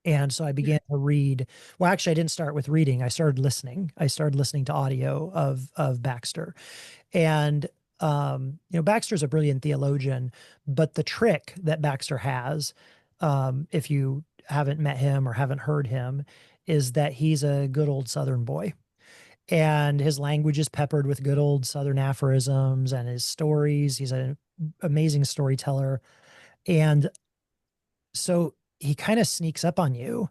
And so I began to read. Well, actually, I didn't start with reading. I started listening. I started listening to audio of Baxter. And Baxter's a brilliant theologian, but the trick that Baxter has, if you haven't met him or haven't heard him, is that he's a good old Southern boy. And his language is peppered with good old Southern aphorisms and his stories. He's an amazing storyteller. And so he kind of sneaks up on you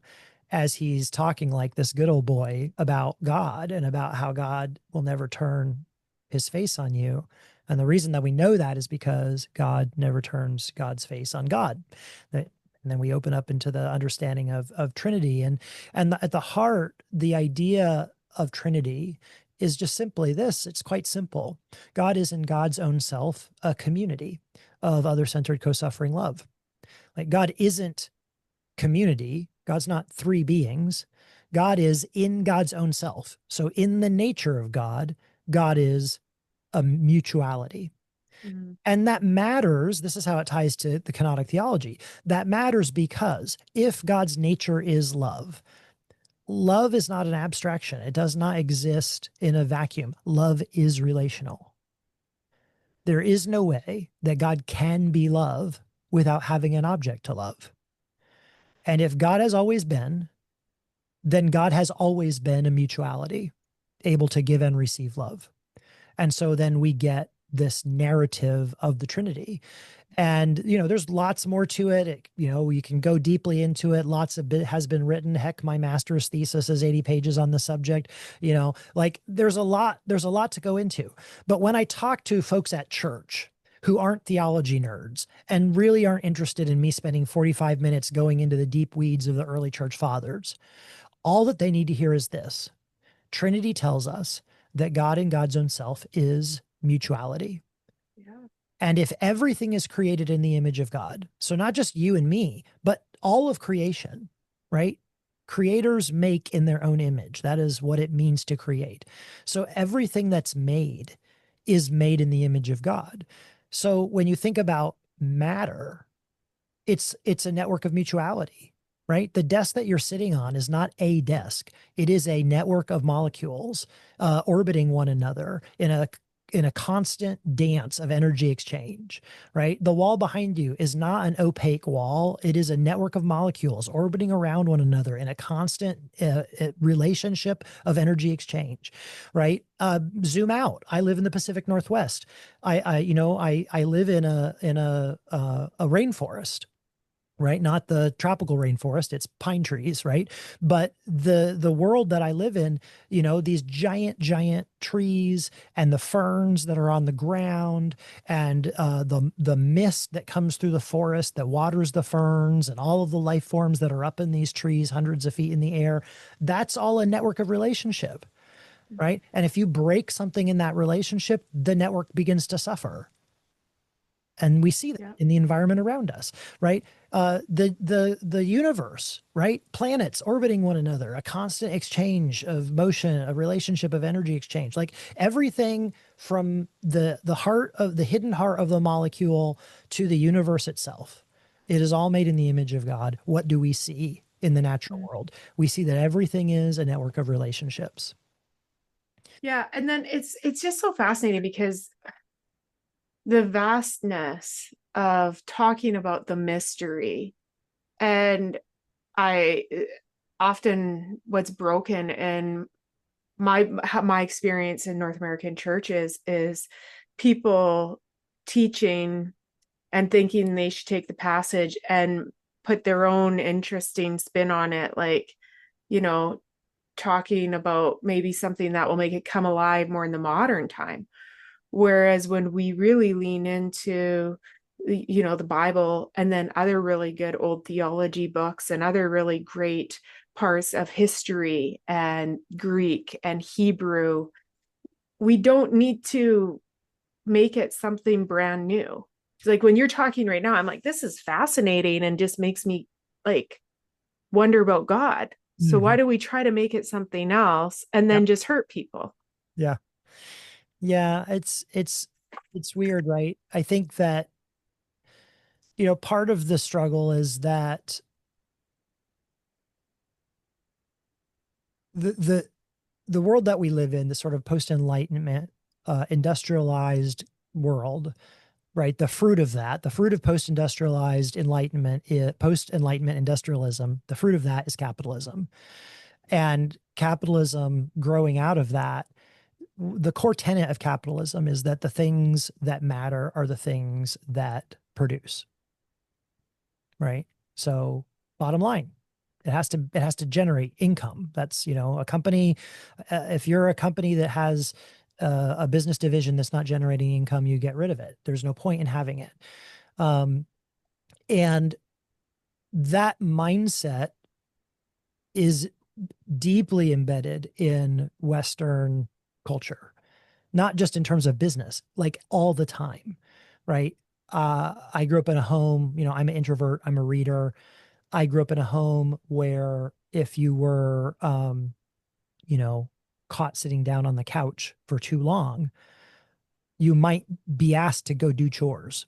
as he's talking like this good old boy about God and about how God will never turn his face on you. And the reason that we know that is because God never turns God's face on God. And then we open up into the understanding of Trinity. And at the heart, the idea of Trinity is just simply this. It's quite simple. God is in God's own self, a community of other-centered co-suffering love. Like God isn't community. God's not three beings. God is in God's own self. So in the nature of God, God is a mutuality. Mm-hmm. And that matters. This is how it ties to the kenotic theology. That matters because if God's nature is love, love is not an abstraction. It does not exist in a vacuum. Love is relational. There is no way that God can be love without having an object to love. And if God has always been, then God has always been a mutuality, able to give and receive love. And so then we get this narrative of the Trinity. And, there's lots more to it. You can go deeply into it. Lots of it has been written. Heck, my master's thesis is 80 pages on the subject. Like there's a lot to go into. But when I talk to folks at church who aren't theology nerds and really aren't interested in me spending 45 minutes going into the deep weeds of the early church fathers, all that they need to hear is this. Trinity tells us that God in God's own self is mutuality. Yeah. And if everything is created in the image of God, so not just you and me, but all of creation, right? Creators make in their own image. That is what it means to create. So everything that's made is made in the image of God. So when you think about matter, it's a network of mutuality, right? The desk that you're sitting on is not a desk. It is a network of molecules orbiting one another in a constant dance of energy exchange, right? The wall behind you is not an opaque wall. It is a network of molecules orbiting around one another in a constant relationship of energy exchange, right? Zoom out. I live in the Pacific Northwest. I live in a rainforest, right? Not the tropical rainforest, it's pine trees, right? But the world that I live in, these giant trees and the ferns that are on the ground and the mist that comes through the forest that waters the ferns and all of the life forms that are up in these trees hundreds of feet in the air, that's all a network of relationship, right? And if you break something in that relationship, the network begins to suffer. And we see that Yeah. in the environment around us, right? The universe, right? Planets orbiting one another, a constant exchange of motion, a relationship of energy exchange. Like everything from the hidden heart of the molecule to the universe itself. It is all made in the image of God. What do we see? in the natural Mm. world. We see that everything is a network of relationships. Yeah, and then it's just so fascinating because the vastness of talking about the mystery, and I often what's broken in my experience in North American churches is people teaching and thinking they should take the passage and put their own interesting spin on it, like, you know, talking about maybe something that will make it come alive more in the modern time. Whereas when we really lean into, the Bible and then other really good old theology books and other really great parts of history and Greek and Hebrew, we don't need to make it something brand new. Like when you're talking right now, I'm like, this is fascinating and just makes me like wonder about God. So why Mhm. do we try to make it something else and Yep. then just hurt people? Yeah. Yeah. It's weird, right? I think that, part of the struggle is that the the world that we live in, the sort of post-enlightenment, industrialized world, right? The fruit of post-industrialized enlightenment, post-enlightenment industrialism, the fruit of that is capitalism. And capitalism growing out of that, the core tenet of capitalism is that the things that matter are the things that produce, right? So bottom line, it has to generate income. That's, a company. If you're a company that has a business division that's not generating income, you get rid of it. There's no point in having it. Um, and that mindset is deeply embedded in Western culture, not just in terms of business, like all the time, right? I grew up in a home, I'm an introvert, I'm a reader. I grew up in a home where if you were, you know, caught sitting down on the couch for too long, you might be asked to go do chores,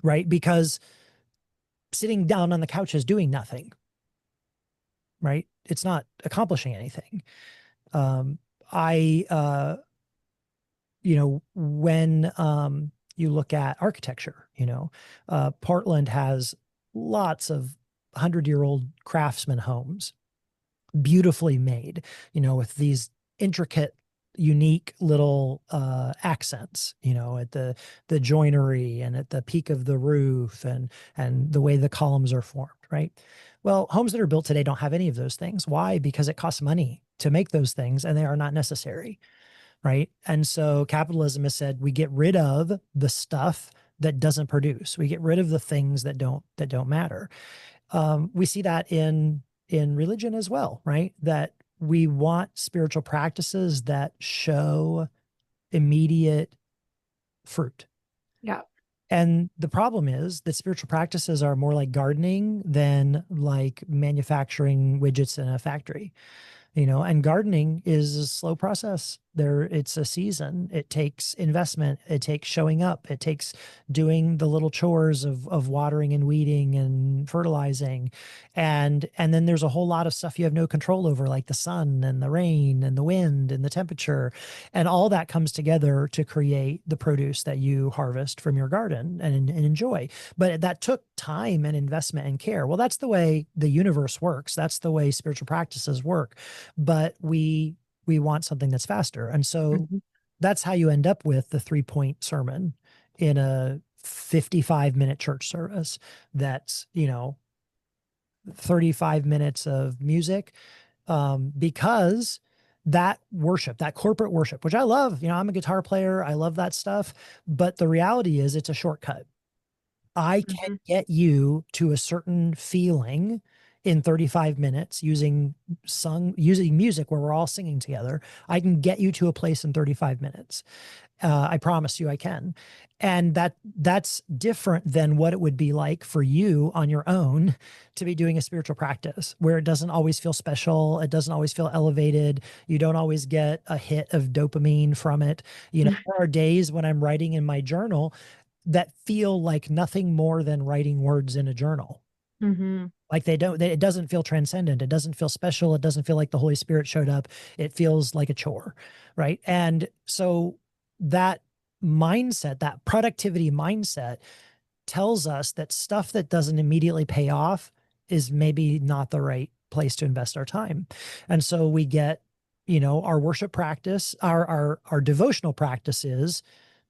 right? Because sitting down on the couch is doing nothing, right? It's not accomplishing anything. Um, I, when you look at architecture, Portland has lots of 100-year-old craftsman homes, beautifully made, with these intricate, unique little accents, at the joinery and at the peak of the roof and the way the columns are formed, right? Well, homes that are built today don't have any of those things. Why? Because it costs money to make those things and they are not necessary, right? And so capitalism has said we get rid of the stuff that doesn't produce. We get rid of the things that don't matter. We see that in religion as well, right? That we want spiritual practices that show immediate fruit. Yeah. And the problem is that spiritual practices are more like gardening than like manufacturing widgets in a factory. And gardening is a slow process. It's a season. It takes investment. It takes showing up. It takes doing the little chores of watering and weeding and fertilizing. And then there's a whole lot of stuff you have no control over, like the sun and the rain and the wind and the temperature. And all that comes together to create the produce that you harvest from your garden and enjoy. But that took time and investment and care. Well, that's the way the universe works. That's the way spiritual practices work, but we want something that's faster. And so Mhm. that's how you end up with the 3-point sermon in a 55-minute church service. That's, 35 minutes of music, because that worship, that corporate worship, which I love, I'm a guitar player. I love that stuff. But the reality is it's a shortcut. I can Mhm. get you to a certain feeling in 35 minutes using music where we're all singing together. I can get you to a place in 35 minutes. I promise you I can. And that's different than what it would be like for you on your own to be doing a spiritual practice where it doesn't always feel special. It doesn't always feel elevated. You don't always get a hit of dopamine from it. There are days when I'm writing in my journal that feel like nothing more than writing words in a journal. Mhm. Like it doesn't feel transcendent. It doesn't feel special. It doesn't feel like the Holy Spirit showed up. It feels like a chore, right? And so that mindset, that productivity mindset, tells us that stuff that doesn't immediately pay off is maybe not the right place to invest our time. And so we get, our worship practice, our devotional practice is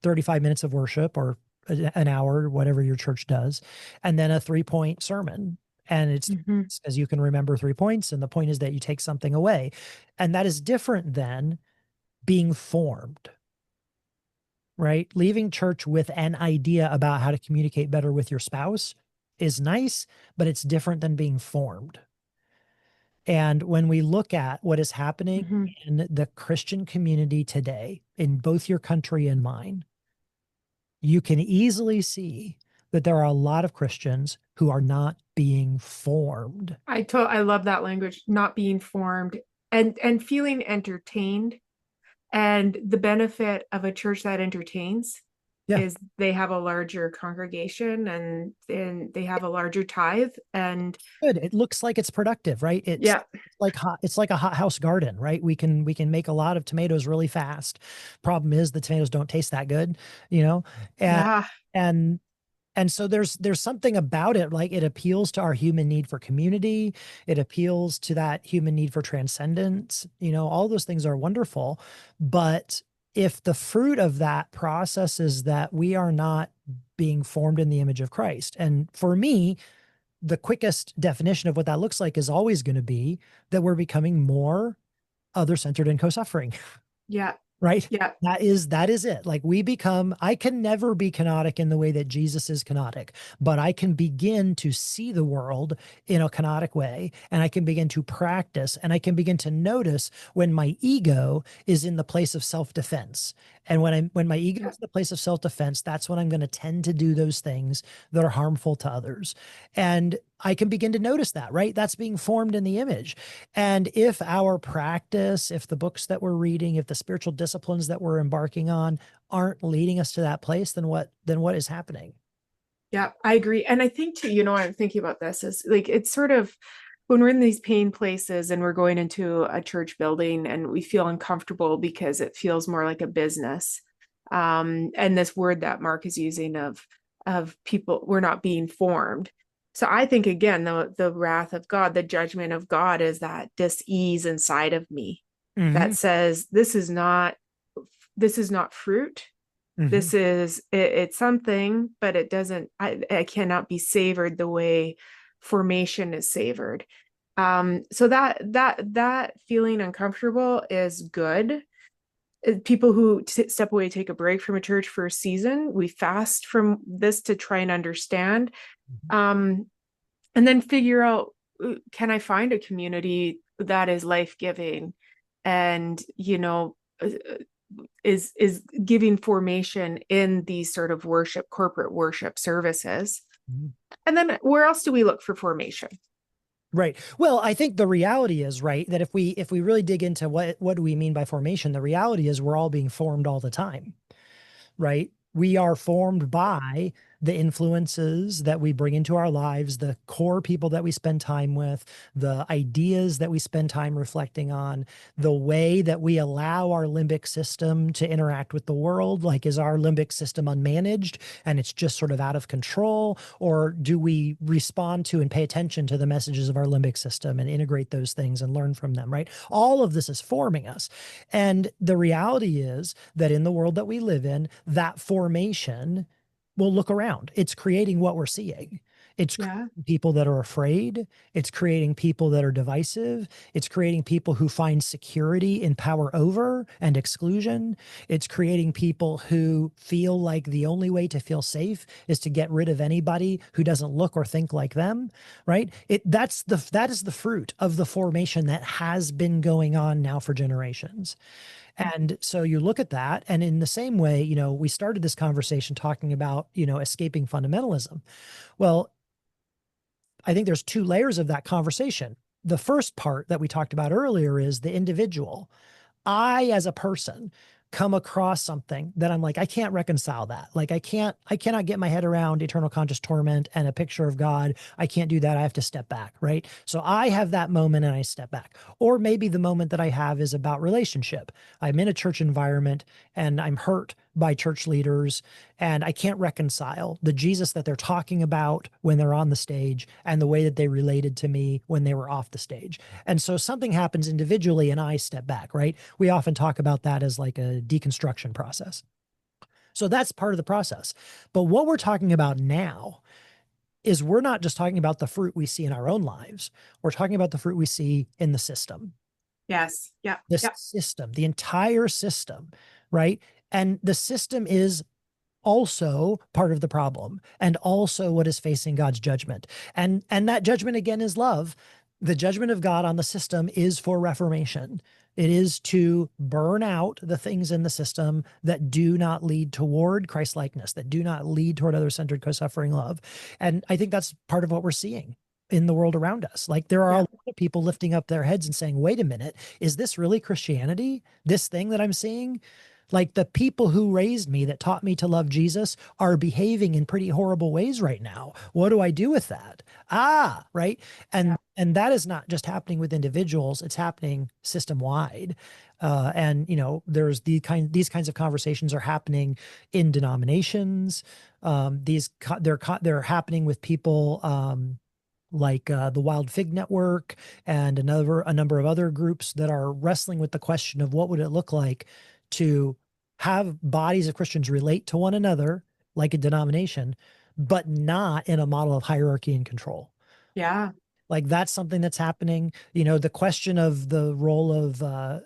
35 minutes of worship or an hour, whatever your church does, and then a 3-point sermon. And it's Mhm. as you can remember 3 points. And the point is that you take something away. And that is different than being formed, right? Leaving church with an idea about how to communicate better with your spouse is nice, but it's different than being formed. And when we look at what is happening Mhm. in the Christian community today, in both your country and mine, you can easily see that there are a lot of Christians who are not being formed. I love that language, not being formed and feeling entertained. And the benefit of a church that entertains Yeah. is they have a larger congregation and they have a larger tithe. And Good. It looks like it's productive, right? yeah, It's like a hothouse garden, right? We can make a lot of tomatoes really fast. Problem is the tomatoes don't taste that good, you know? And yeah, and and so there's something about it, like it appeals to our human need for community. It appeals to that human need for transcendence. All those things are wonderful. But if the fruit of that process is that we are not being formed in the image of Christ, and for me, the quickest definition of what that looks like is always going to be that we're becoming more other centered and co-suffering. yeah, Right? yeah, That is it. Like I can never be canonic in the way that Jesus is canonic, but I can begin to see the world in a canonic way, and I can begin to practice, and I can begin to notice when my ego is in the place of self-defense. And when my ego yeah, is in the place of self-defense, that's when I'm going to tend to do those things that are harmful to others. And I can begin to notice that, right? That's being formed in the image. And if our practice, if the books that we're reading, if the spiritual disciplines that we're embarking on aren't leading us to that place, then what is happening? yeah, I agree. And I think too, I'm thinking about this is like it's sort of when we're in these pain places and we're going into a church building and we feel uncomfortable because it feels more like a business. And this word that Mark is using of people, we're not being formed. So I think again, the wrath of God, the judgment of God is that dis-ease inside of me Mm-hmm. that says this is not fruit. Mm-hmm. This is it's something, but it doesn't, I cannot be savored the way formation is savored. So that feeling uncomfortable is good. People who step away, take a break from a church for a season, we fast from this to try and understand, um, and then figure out, can I find a community that is life-giving and is giving formation in these sort of corporate worship services. Mm-hmm. And then where else do we look for formation? Right. Well, I think the reality is, right, that if we really dig into what do we mean by formation, the reality is we're all being formed all the time, right? We are formed by the influences that we bring into our lives, the core people that we spend time with, the ideas that we spend time reflecting on, the way that we allow our limbic system to interact with the world. Like, is our limbic system unmanaged and it's just sort of out of control? Or do we respond to and pay attention to the messages of our limbic system and integrate those things and learn from them, right? All of this is forming us. And the reality is that in the world that we live in, that formation will look around. It's creating what we're seeing. It's Yeah. creating people that are afraid. It's creating people that are divisive. It's creating people who find security in power over and exclusion. It's creating people who feel like the only way to feel safe is to get rid of anybody who doesn't look or think like them, right? That is the fruit of the formation that has been going on now for generations. And so you look at that, and in the same way, we started this conversation talking about, escaping fundamentalism. Well, I think there's two layers of that conversation. The first part that we talked about earlier is the individual. I, as a person, come across something that I'm like, I can't reconcile that. Like I cannot get my head around eternal conscious torment and a picture of God. I can't do that. I have to step back, right? So I have that moment and I step back. Or maybe the moment that I have is about relationship. I'm in a church environment and I'm hurt by church leaders and I can't reconcile the Jesus that they're talking about when they're on the stage and the way that they related to me when they were off the stage. And so something happens individually and I step back, right? We often talk about that as like a deconstruction process. So that's part of the process. But what we're talking about now is we're not just talking about the fruit we see in our own lives. We're talking about the fruit we see in the system. Yes. Yeah. The Yeah. system, the entire system, right? And the system is also part of the problem and also what is facing God's judgment. And that judgment again is love. The judgment of God on the system is for reformation. It is to burn out the things in the system that do not lead toward Christ likeness, that do not lead toward other-centered co-suffering love. And I think that's part of what we're seeing in the world around us. Like there are a Yeah. lot of people lifting up their heads and saying, wait a minute, is this really Christianity? This thing that I'm seeing? Like the people who raised me that taught me to love Jesus are behaving in pretty horrible ways right now. What do I do with that? Ah, right. Yeah. And that is not just happening with individuals, it's happening system wide. And you know, there's these kinds of conversations are happening in denominations. They're happening with people like the Wild Fig Network and a number of other groups that are wrestling with the question of what would it look like to have bodies of Christians relate to one another like a denomination, but not in a model of hierarchy and control. Yeah. Like that's something that's happening. You know, the question of the role of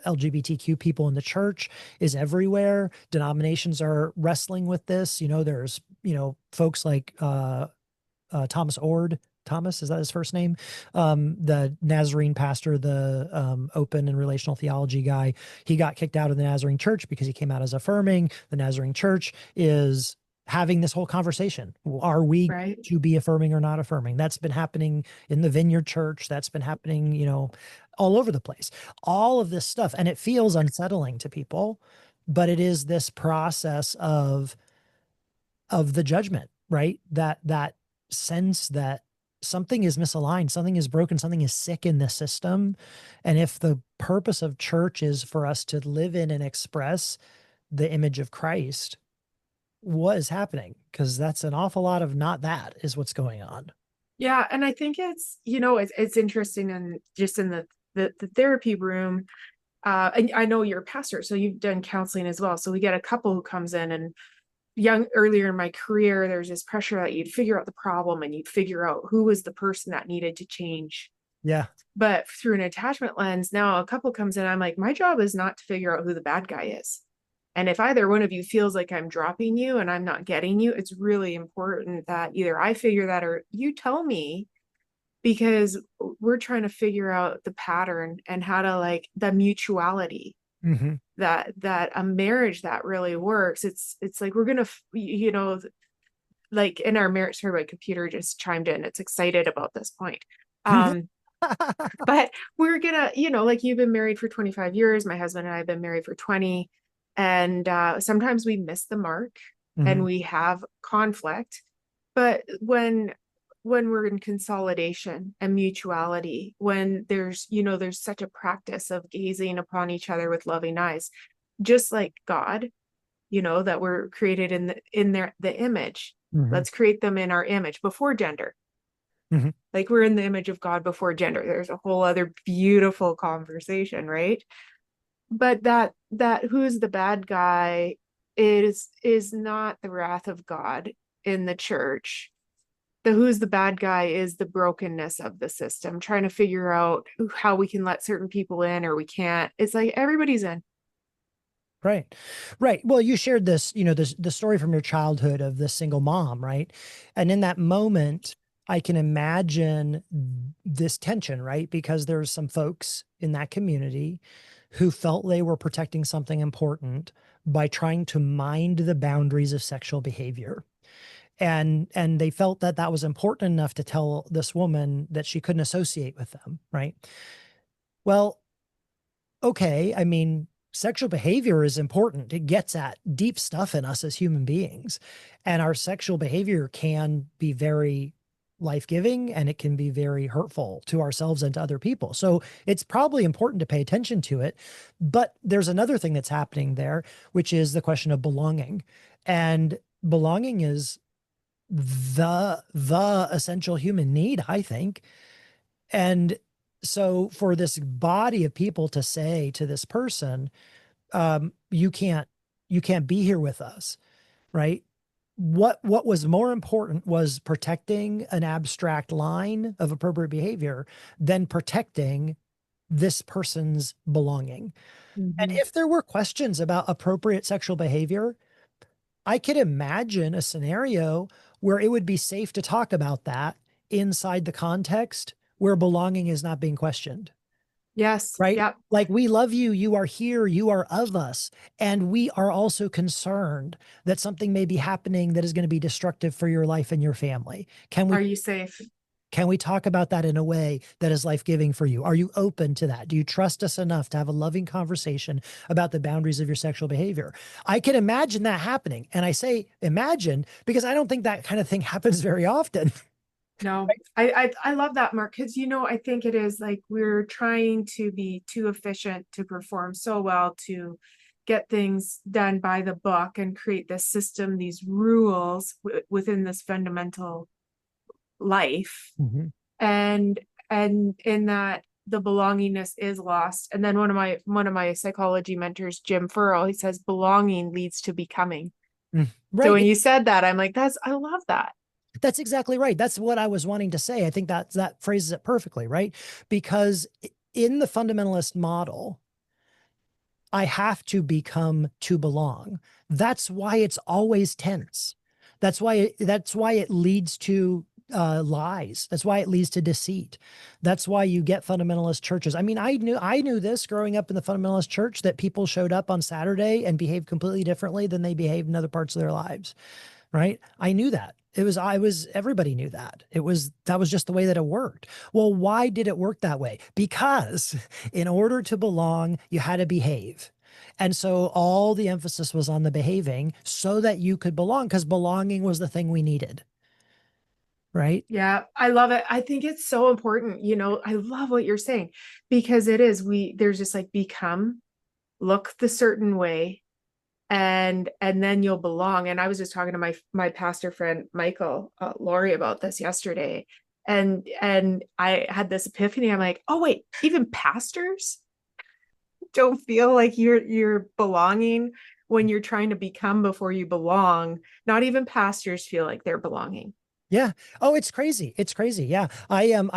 LGBTQ people in the church is everywhere. Denominations are wrestling with this. You know, there's, you know, folks like Thomas Ord. Thomas, is that his first name? The Nazarene pastor, the open and relational theology guy. He got kicked out of the Nazarene church because he came out as affirming. The Nazarene church is having this whole conversation. Are we Right. to be affirming or not affirming? That's been happening in the Vineyard Church. That's been happening, you know, all over the place. All of this stuff. And it feels unsettling to people, but it is this process of the judgment, right? That sense that something is misaligned, something is broken, something is sick in the system. And if the purpose of church is for us to live in and express the image of Christ, what is happening? Because that's an awful lot of not that is what's going on. Yeah. And I think it's, it's interesting and just in the therapy room. And I know you're a pastor, so you've done counseling as well. So we get a couple who comes in and earlier in my career, there's this pressure that you'd figure out the problem and you'd figure out who was the person that needed to change. Yeah. But through an attachment lens, now a couple comes in, I'm like, my job is not to figure out who the bad guy is. And if either one of you feels like I'm dropping you and I'm not getting you, it's really important that either I figure that or you tell me, because we're trying to figure out the pattern and how to like the mutuality Mm-hmm. that a marriage that really works. It's like we're gonna like in our marriage. Sorry, my computer just chimed in, it's excited about this point. But we're gonna, like you've been married for 25 years, my husband and I have been married for 20, and sometimes we miss the mark and Mm-hmm. we have conflict. But when we're in consolidation and mutuality, when there's such a practice of gazing upon each other with loving eyes, just like God, that we're created the image. Mm-hmm. Let's create them in our image before gender. Mm-hmm. Like we're in the image of God before gender. There's a whole other beautiful conversation, right? But that who's the bad guy is not the wrath of God in the church. The who's the bad guy is the brokenness of the system, trying to figure out how we can let certain people in or we can't. It's like everybody's in. Right. Right. Well, you shared this, you know, the story from your childhood of the single mom, right? And in that moment, I can imagine this tension, right? Because there's some folks in that community who felt they were protecting something important by trying to mind the boundaries of sexual behavior. And they felt that that was important enough to tell this woman that she couldn't associate with them, right? Well, okay, I mean, sexual behavior is important. It gets at deep stuff in us as human beings. And our sexual behavior can be very life-giving, and it can be very hurtful to ourselves and to other people. So it's probably important to pay attention to it. But there's another thing that's happening there, which is the question of belonging. And belonging is the essential human need, I think. And so for this body of people to say to this person, you can't be here with us, right? What was more important was protecting an abstract line of appropriate behavior than protecting this person's belonging. And Mhm. if there were questions about appropriate sexual behavior, I could imagine a scenario where it would be safe to talk about that inside the context where belonging is not being questioned, Yes. right? Yep. Like, we love you, you are here, you are of us. And we are also concerned that something may be happening that is going to be destructive for your life and your family. Can Are we you safe? can we talk about that in a way that is life-giving for you? Are you open to that? Do you trust us enough to have a loving conversation about the boundaries of your sexual behavior? I can imagine that happening. And I say imagine because I don't think that kind of thing happens very often. No, I love that, Mark, because I think it is like we're trying to be too efficient to perform so well to get things done by the book and create this system, these rules within this fundamental life. Mhm. And in that the belongingness is lost. And then one of my psychology mentors, Jim Furrow, he says belonging leads to becoming. So when Right. you said that, I'm like, I love that. That's exactly right. That's what I was wanting to say. I think that phrases it perfectly, right? Because in the fundamentalist model, I have to become to belong. That's why it's always tense. That's why it leads to lies. That's why it leads to deceit. That's why you get fundamentalist churches. I mean, I knew this growing up in the fundamentalist church, that people showed up on Saturday and behaved completely differently than they behaved in other parts of their lives, right? I knew that. Everybody knew that. That was just the way that it worked. Well, why did it work that way? Because in order to belong, you had to behave. And so all the emphasis was on the behaving so that you could belong, because belonging was the thing we needed, right? Yeah, I love it. I think it's so important. I love what you're saying because it is, there's just like become, look the certain way, and then you'll belong. And I was just talking to my pastor friend Michael Laurie about this yesterday, and I had this epiphany. I'm like, oh wait, even pastors don't feel like you're belonging when you're trying to become before you belong. Not even pastors feel like they're belonging. Yeah. Oh, it's crazy. It's crazy. Yeah. I have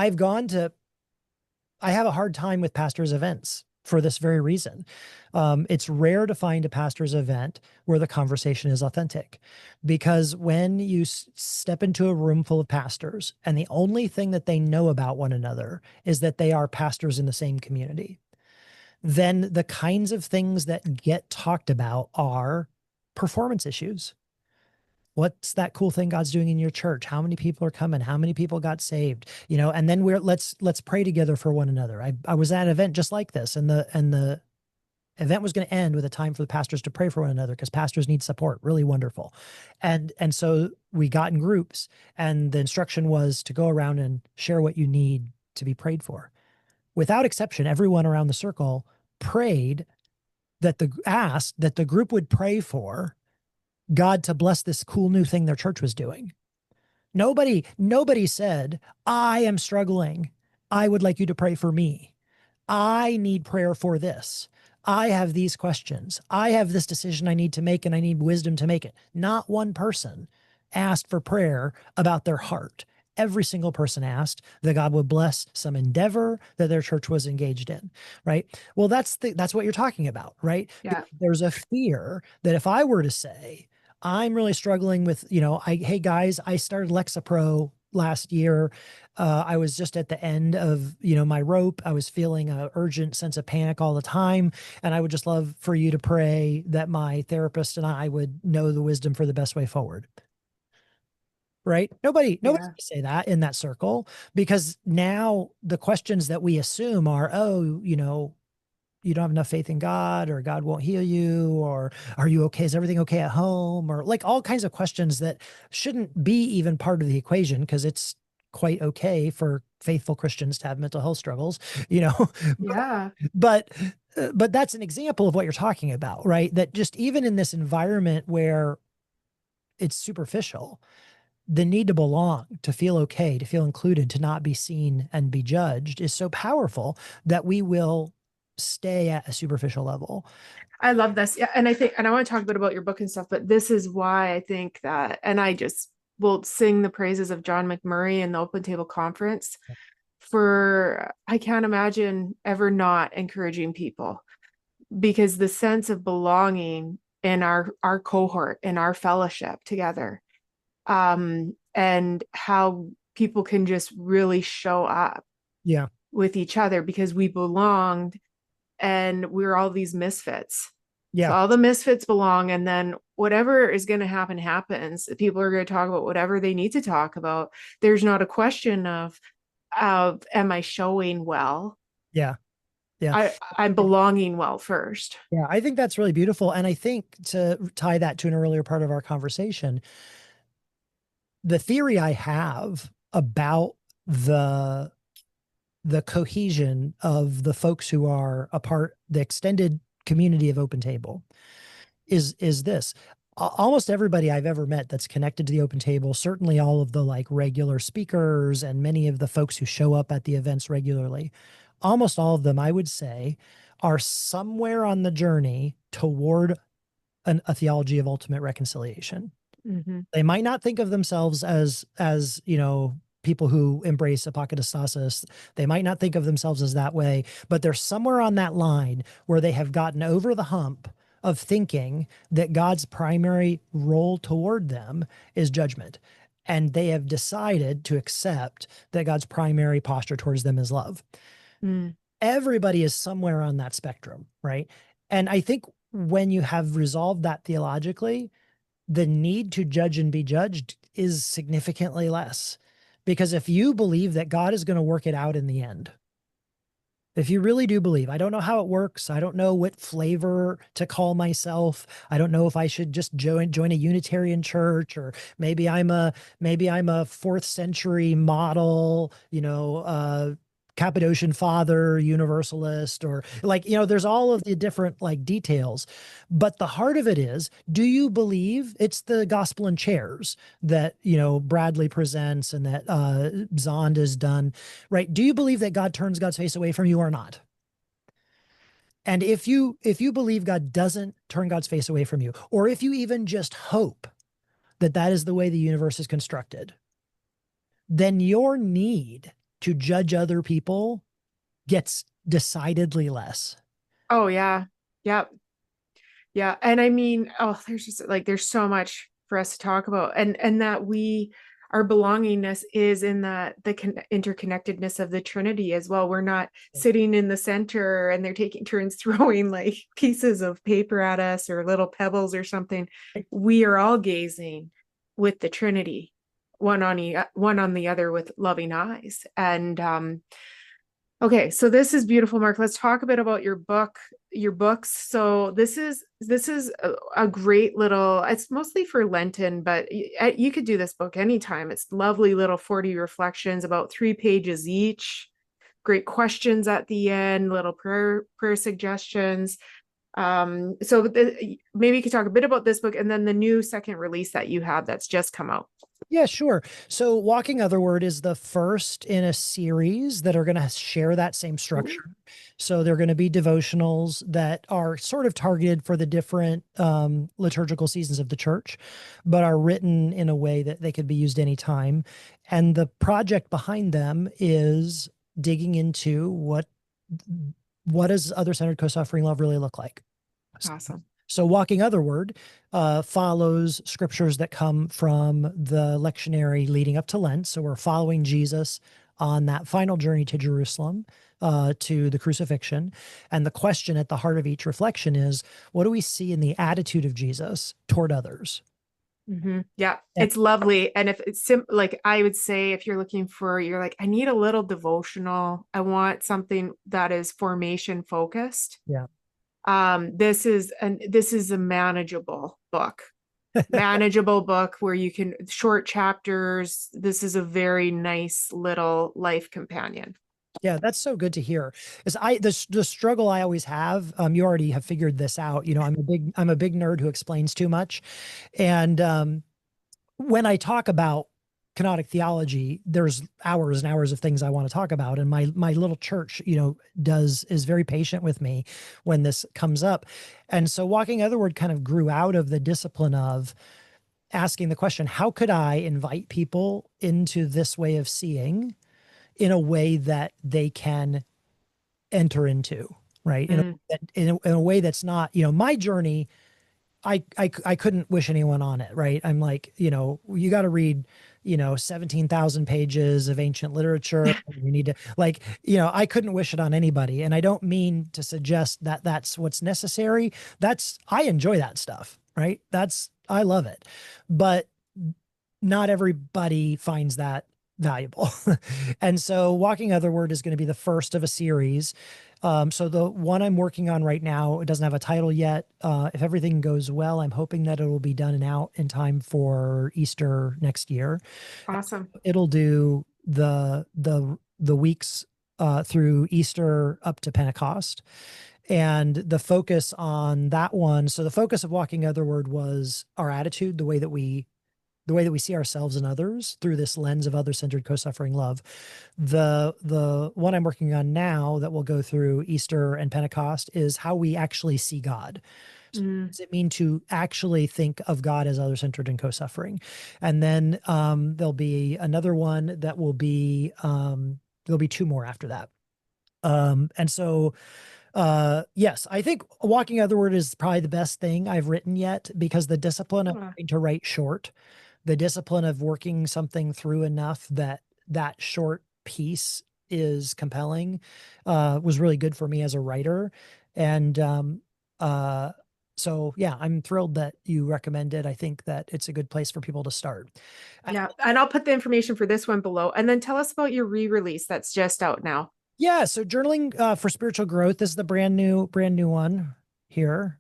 a hard time with pastors' events for this very reason. It's rare to find a pastor's event where the conversation is authentic, because when you step into a room full of pastors and the only thing that they know about one another is that they are pastors in the same community, then the kinds of things that get talked about are performance issues. What's that cool thing God's doing in your church? How many people are coming? How many people got saved? And then let's pray together for one another. I was at an event just like this, and the event was going to end with a time for the pastors to pray for one another, because pastors need support. Really wonderful. And so we got in groups, and the instruction was to go around and share what you need to be prayed for. Without exception, everyone around the circle prayed asked that the group would pray for God to bless this cool new thing their church was doing. Nobody said, I am struggling. I would like you to pray for me. I need prayer for this. I have these questions. I have this decision I need to make, and I need wisdom to make it. Not one person asked for prayer about their heart. Every single person asked that God would bless some endeavor that their church was engaged in, right? Well, that's what you're talking about, right? Yeah. There's a fear that if I were to say, I'm really struggling with, hey guys, I started Lexapro last year. I was just at the end of, my rope. I was feeling an urgent sense of panic all the time. And I would just love for you to pray that my therapist and I would know the wisdom for the best way forward. Right? Nobody's Yeah. gonna say that in that circle, because now the questions that we assume are, oh, you don't have enough faith in God, or God won't heal you, or are you okay? Is everything okay at home? Or like all kinds of questions that shouldn't be even part of the equation, because it's quite okay for faithful Christians to have mental health struggles, you know. Yeah. But but that's an example of what you're talking about, right? That just even in this environment where it's superficial, the need to belong, to feel okay, to feel included, to not be seen and be judged is so powerful that we will stay at a superficial level. I love this. Yeah. And I think, and I want to talk a bit about your book and stuff, but this is why I think that, and I just will sing the praises of John McMurray and the Open Table Conference for, I can't imagine ever not encouraging people, because the sense of belonging in our cohort, in our fellowship together, and how people can just really show up Yeah. with each other because we belonged and we're all these misfits. So Yeah. all the misfits belong, and then whatever is going to happen happens. People are going to talk about whatever they need to talk about. There's not a question of am I showing well? Yeah. Yeah. I'm belonging well first. Yeah. I think that's really beautiful. And I think to tie that to an earlier part of our conversation, the theory I have about the the cohesion of the folks who are a part, the extended community of Open Table, is this. Almost everybody I've ever met that's connected to the Open Table, certainly all of the like regular speakers and many of the folks who show up at the events regularly, almost all of them, I would say, are somewhere on the journey toward a theology of ultimate reconciliation. Mm-hmm. They might not think of themselves as people who embrace apokatastasis. They might not think of themselves as that way, but they're somewhere on that line where they have gotten over the hump of thinking that God's primary role toward them is judgment. And they have decided to accept that God's primary posture towards them is love. Mm. Everybody is somewhere on that spectrum, right? And I think when you have resolved that theologically, the need to judge and be judged is significantly less. Because if you believe that God is going to work it out in the end, if you really do believe, I don't know how it works. I don't know what flavor to call myself. I don't know if I should just join a Unitarian church, or maybe I'm a fourth century model, Cappadocian Father, Universalist, or like, there's all of the different like details. But the heart of it is, do you believe it's the gospel in chairs that, Bradley presents and that Zond has done, right? Do you believe that God turns God's face away from you or not? And if you believe God doesn't turn God's face away from you, or if you even just hope that that is the way the universe is constructed, then your need to judge other people gets decidedly less. Oh yeah. Yep. Yeah. And I mean, oh, there's just like there's so much for us to talk about. And that our belongingness is in the interconnectedness of the Trinity as well. We're not sitting in the center and they're taking turns throwing like pieces of paper at us or little pebbles or something. We are all gazing with the Trinity, one on the other with loving eyes. And okay, so this is beautiful, Marc. Let's talk a bit about your books. So this is a great little, it's mostly for Lenten, but you could do this book anytime. It's lovely little 40 reflections, about 3 pages each. Great questions at the end, little prayer suggestions. So maybe you could talk a bit about this book and then the new second release that you have that's just come out. Yeah, sure. So Walking Otherward is the first in a series that are going to share that same structure. So they're going to be devotionals that are sort of targeted for the different liturgical seasons of the church, but are written in a way that they could be used anytime. And the project behind them is digging into what does other-centered co-suffering love really look like? Awesome. So Walking Otherward follows scriptures that come from the lectionary leading up to Lent. So we're following Jesus on that final journey to Jerusalem, to the crucifixion. And the question at the heart of each reflection is, what do we see in the attitude of Jesus toward others? Yeah, And it's lovely. And if it's like I would say, if you're looking for, you're like, I need a little devotional. I want something that is formation focused. yeah. This is a manageable book where you can short chapters. This is a very nice little life companion. Yeah, that's so good to hear. Is the struggle I always have, you already have figured this out. I'm a big nerd who explains too much. And when I talk about canonic theology, there's hours and hours of things I want to talk about. And my little church, is very patient with me when this comes up. And so Walking Otherward kind of grew out of the discipline of asking the question, how could I invite people into this way of seeing in a way that they can enter into, right? Mm. In a way that's not, my journey. I couldn't wish anyone on it, right? I'm like, you got to read, 17,000 pages of ancient literature. You need to like, I couldn't wish it on anybody. And I don't mean to suggest that that's what's necessary. I enjoy that stuff, right? I love it. But not everybody finds that valuable. And so Walking Otherward is going to be the first of a series. So the one I'm working on right now, it doesn't have a title yet. If everything goes well, I'm hoping that it will be done and out in time for Easter next year. Awesome. It'll do the weeks through Easter up to Pentecost. And the focus on that one, so the focus of Walking Otherward was our attitude, the way that we see ourselves and others through this lens of other-centered co-suffering love. The one I'm working on now that will go through Easter and Pentecost is how we actually see God. So what Mm. does it mean to actually think of God as other-centered and co-suffering? And then there'll be another one that will be there'll be two more after that. And so yes, I think Walking Otherward is probably the best thing I've written yet, because the discipline of Ah, trying to write short, the discipline of working something through enough that that short piece is compelling, was really good for me as a writer. And uh, so yeah, I'm thrilled that you recommend it. I think that it's a good place for people to start. Uh, yeah. And I'll put the information for this one below. And then tell us about your re-release that's just out now. yeah, so Journaling for Spiritual Growth is the brand new one here.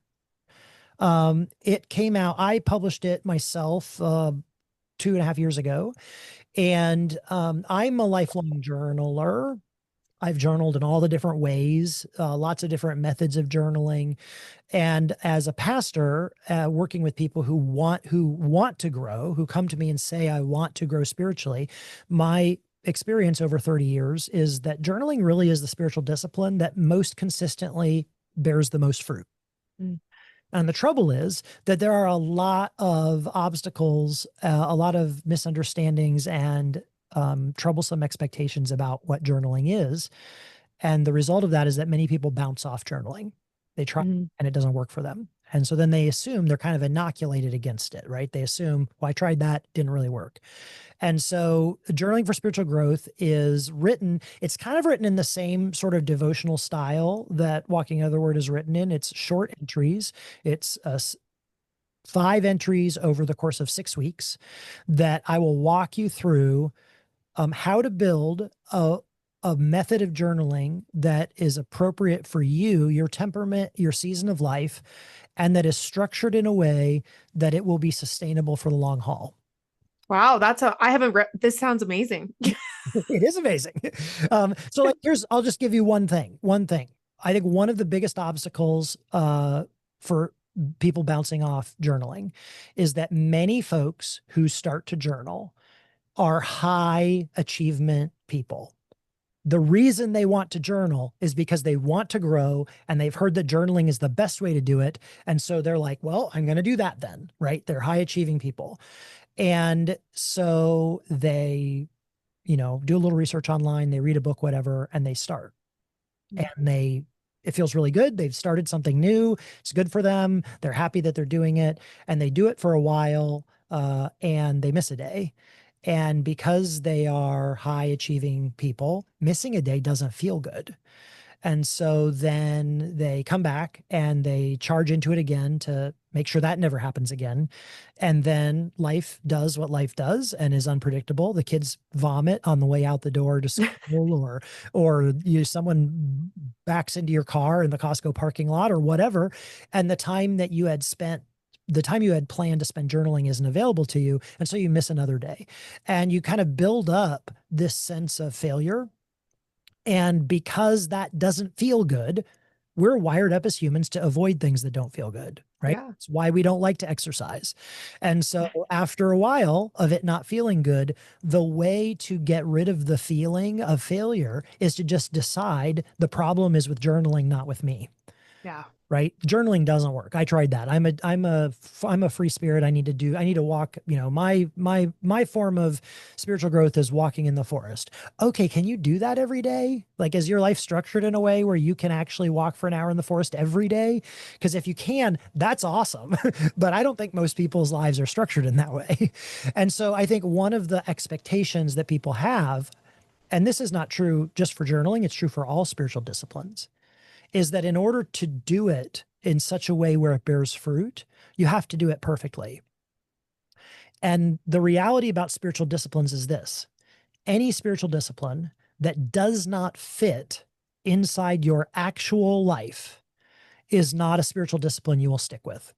It came out, I published it myself 2.5 years ago. And I'm a lifelong journaler. I've journaled in all the different ways, lots of different methods of journaling. And as a pastor, working with people who want to grow, who come to me and say, I want to grow spiritually, my experience over 30 years is that journaling really is the spiritual discipline that most consistently bears the most fruit. Mm. And the trouble is that there are a lot of obstacles, a lot of misunderstandings, and troublesome expectations about what journaling is. And the result of that is that many people bounce off journaling. They try Mm. and it doesn't work for them. And so then they assume they're kind of inoculated against it, right? They assume, well, I tried that, didn't really work. And so Journaling for Spiritual Growth it's kind of written in the same sort of devotional style that Walking Otherward is written in. It's short entries. It's 5 entries over the course of 6 weeks that I will walk you through how to build a method of journaling that is appropriate for you, your temperament, your season of life, and that is structured in a way that it will be sustainable for the long haul. Wow, I haven't read, this sounds amazing. It is amazing. So like I'll just give you one thing. One thing. I think one of the biggest obstacles for people bouncing off journaling is that many folks who start to journal are high achievement people. The reason they want to journal is because they want to grow and they've heard that journaling is the best way to do it. And so they're like, well, I'm going to do that then, right? They're high achieving people. And so they do a little research online, they read a book, whatever, and they start. And it feels really good. They've started something new. It's good for them. They're happy that they're doing it, and they do it for a while, and they miss a day. And because they are high achieving people, missing a day doesn't feel good. And so then they come back and they charge into it again to make sure that never happens again. And then life does what life does and is unpredictable. The kids vomit on the way out the door to school, or someone backs into your car in the Costco parking lot or whatever. And the time you had planned to spend journaling isn't available to you. And so you miss another day. And you kind of build up this sense of failure. And because that doesn't feel good, we're wired up as humans to avoid things that don't feel good, right? Yeah. It's why we don't like to exercise. And so after a while of it not feeling good, the way to get rid of the feeling of failure is to just decide the problem is with journaling, not with me. Yeah. Right? Journaling doesn't work. I tried that. I'm a free spirit. I need to walk, my form of spiritual growth is walking in the forest. Okay, can you do that every day? Like, is your life structured in a way where you can actually walk for an hour in the forest every day? Because if you can, that's awesome. But I don't think most people's lives are structured in that way. And so I think one of the expectations that people have, and this is not true just for journaling, it's true for all spiritual disciplines, is that in order to do it in such a way where it bears fruit, you have to do it perfectly. And the reality about spiritual disciplines is this: any spiritual discipline that does not fit inside your actual life is not a spiritual discipline you will stick with.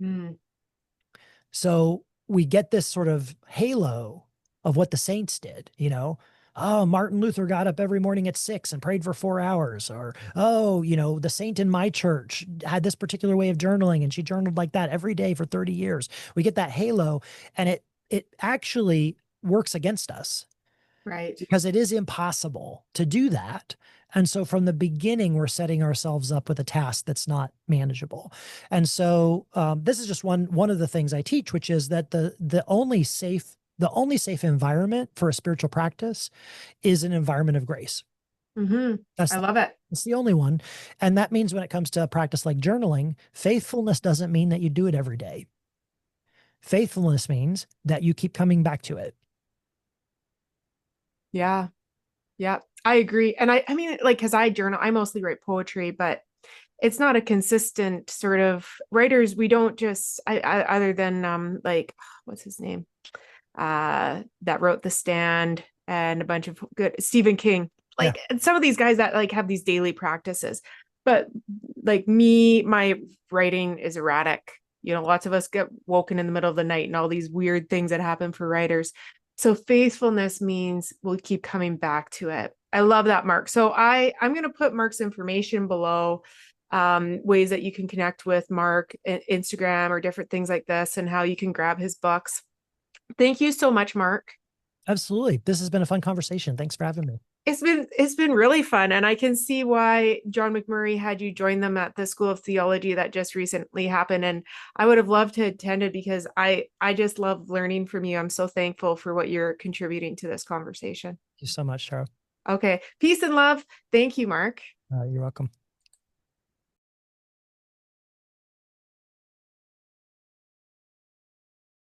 Mm. So we get this sort of halo of what the saints did, Oh, Martin Luther got up every morning at 6 and prayed for 4 hours. Or, oh, the saint in my church had this particular way of journaling and she journaled like that every day for 30 years. We get that halo, and it actually works against us Right. because it is impossible to do that. And so from the beginning, we're setting ourselves up with a task that's not manageable. And so this is just one of the things I teach, which is that the only safe environment for a spiritual practice is an environment of grace. Mm-hmm. I love it. That's the only one. And that means when it comes to a practice like journaling, faithfulness doesn't mean that you do it every day. Faithfulness means that you keep coming back to it. Yeah. Yeah. I agree. And I mean, like, cause I journal, I mostly write poetry, but it's not a consistent sort of writers. We don't just, other than, like, what's his name? That wrote The Stand and a bunch of good Stephen King. Yeah. Like, and some of these guys that like have these daily practices, but like me, my writing is erratic. Lots of us get woken in the middle of the night and all these weird things that happen for writers. So faithfulness means we'll keep coming back to it. I love that, Marc. So I'm going to put Marc's information below, ways that you can connect with Marc, Instagram or different things like this, and how you can grab his books. Thank you so much, Marc. Absolutely. This has been a fun conversation. Thanks for having me. It's been really fun, and I can see why John McMurray had you join them at the School of Theology that just recently happened. And I would have loved to attend it because I just love learning from you. I'm so thankful for what you're contributing to this conversation. Thank you so much, Tara. Okay, peace and love. Thank you, Marc. You're welcome.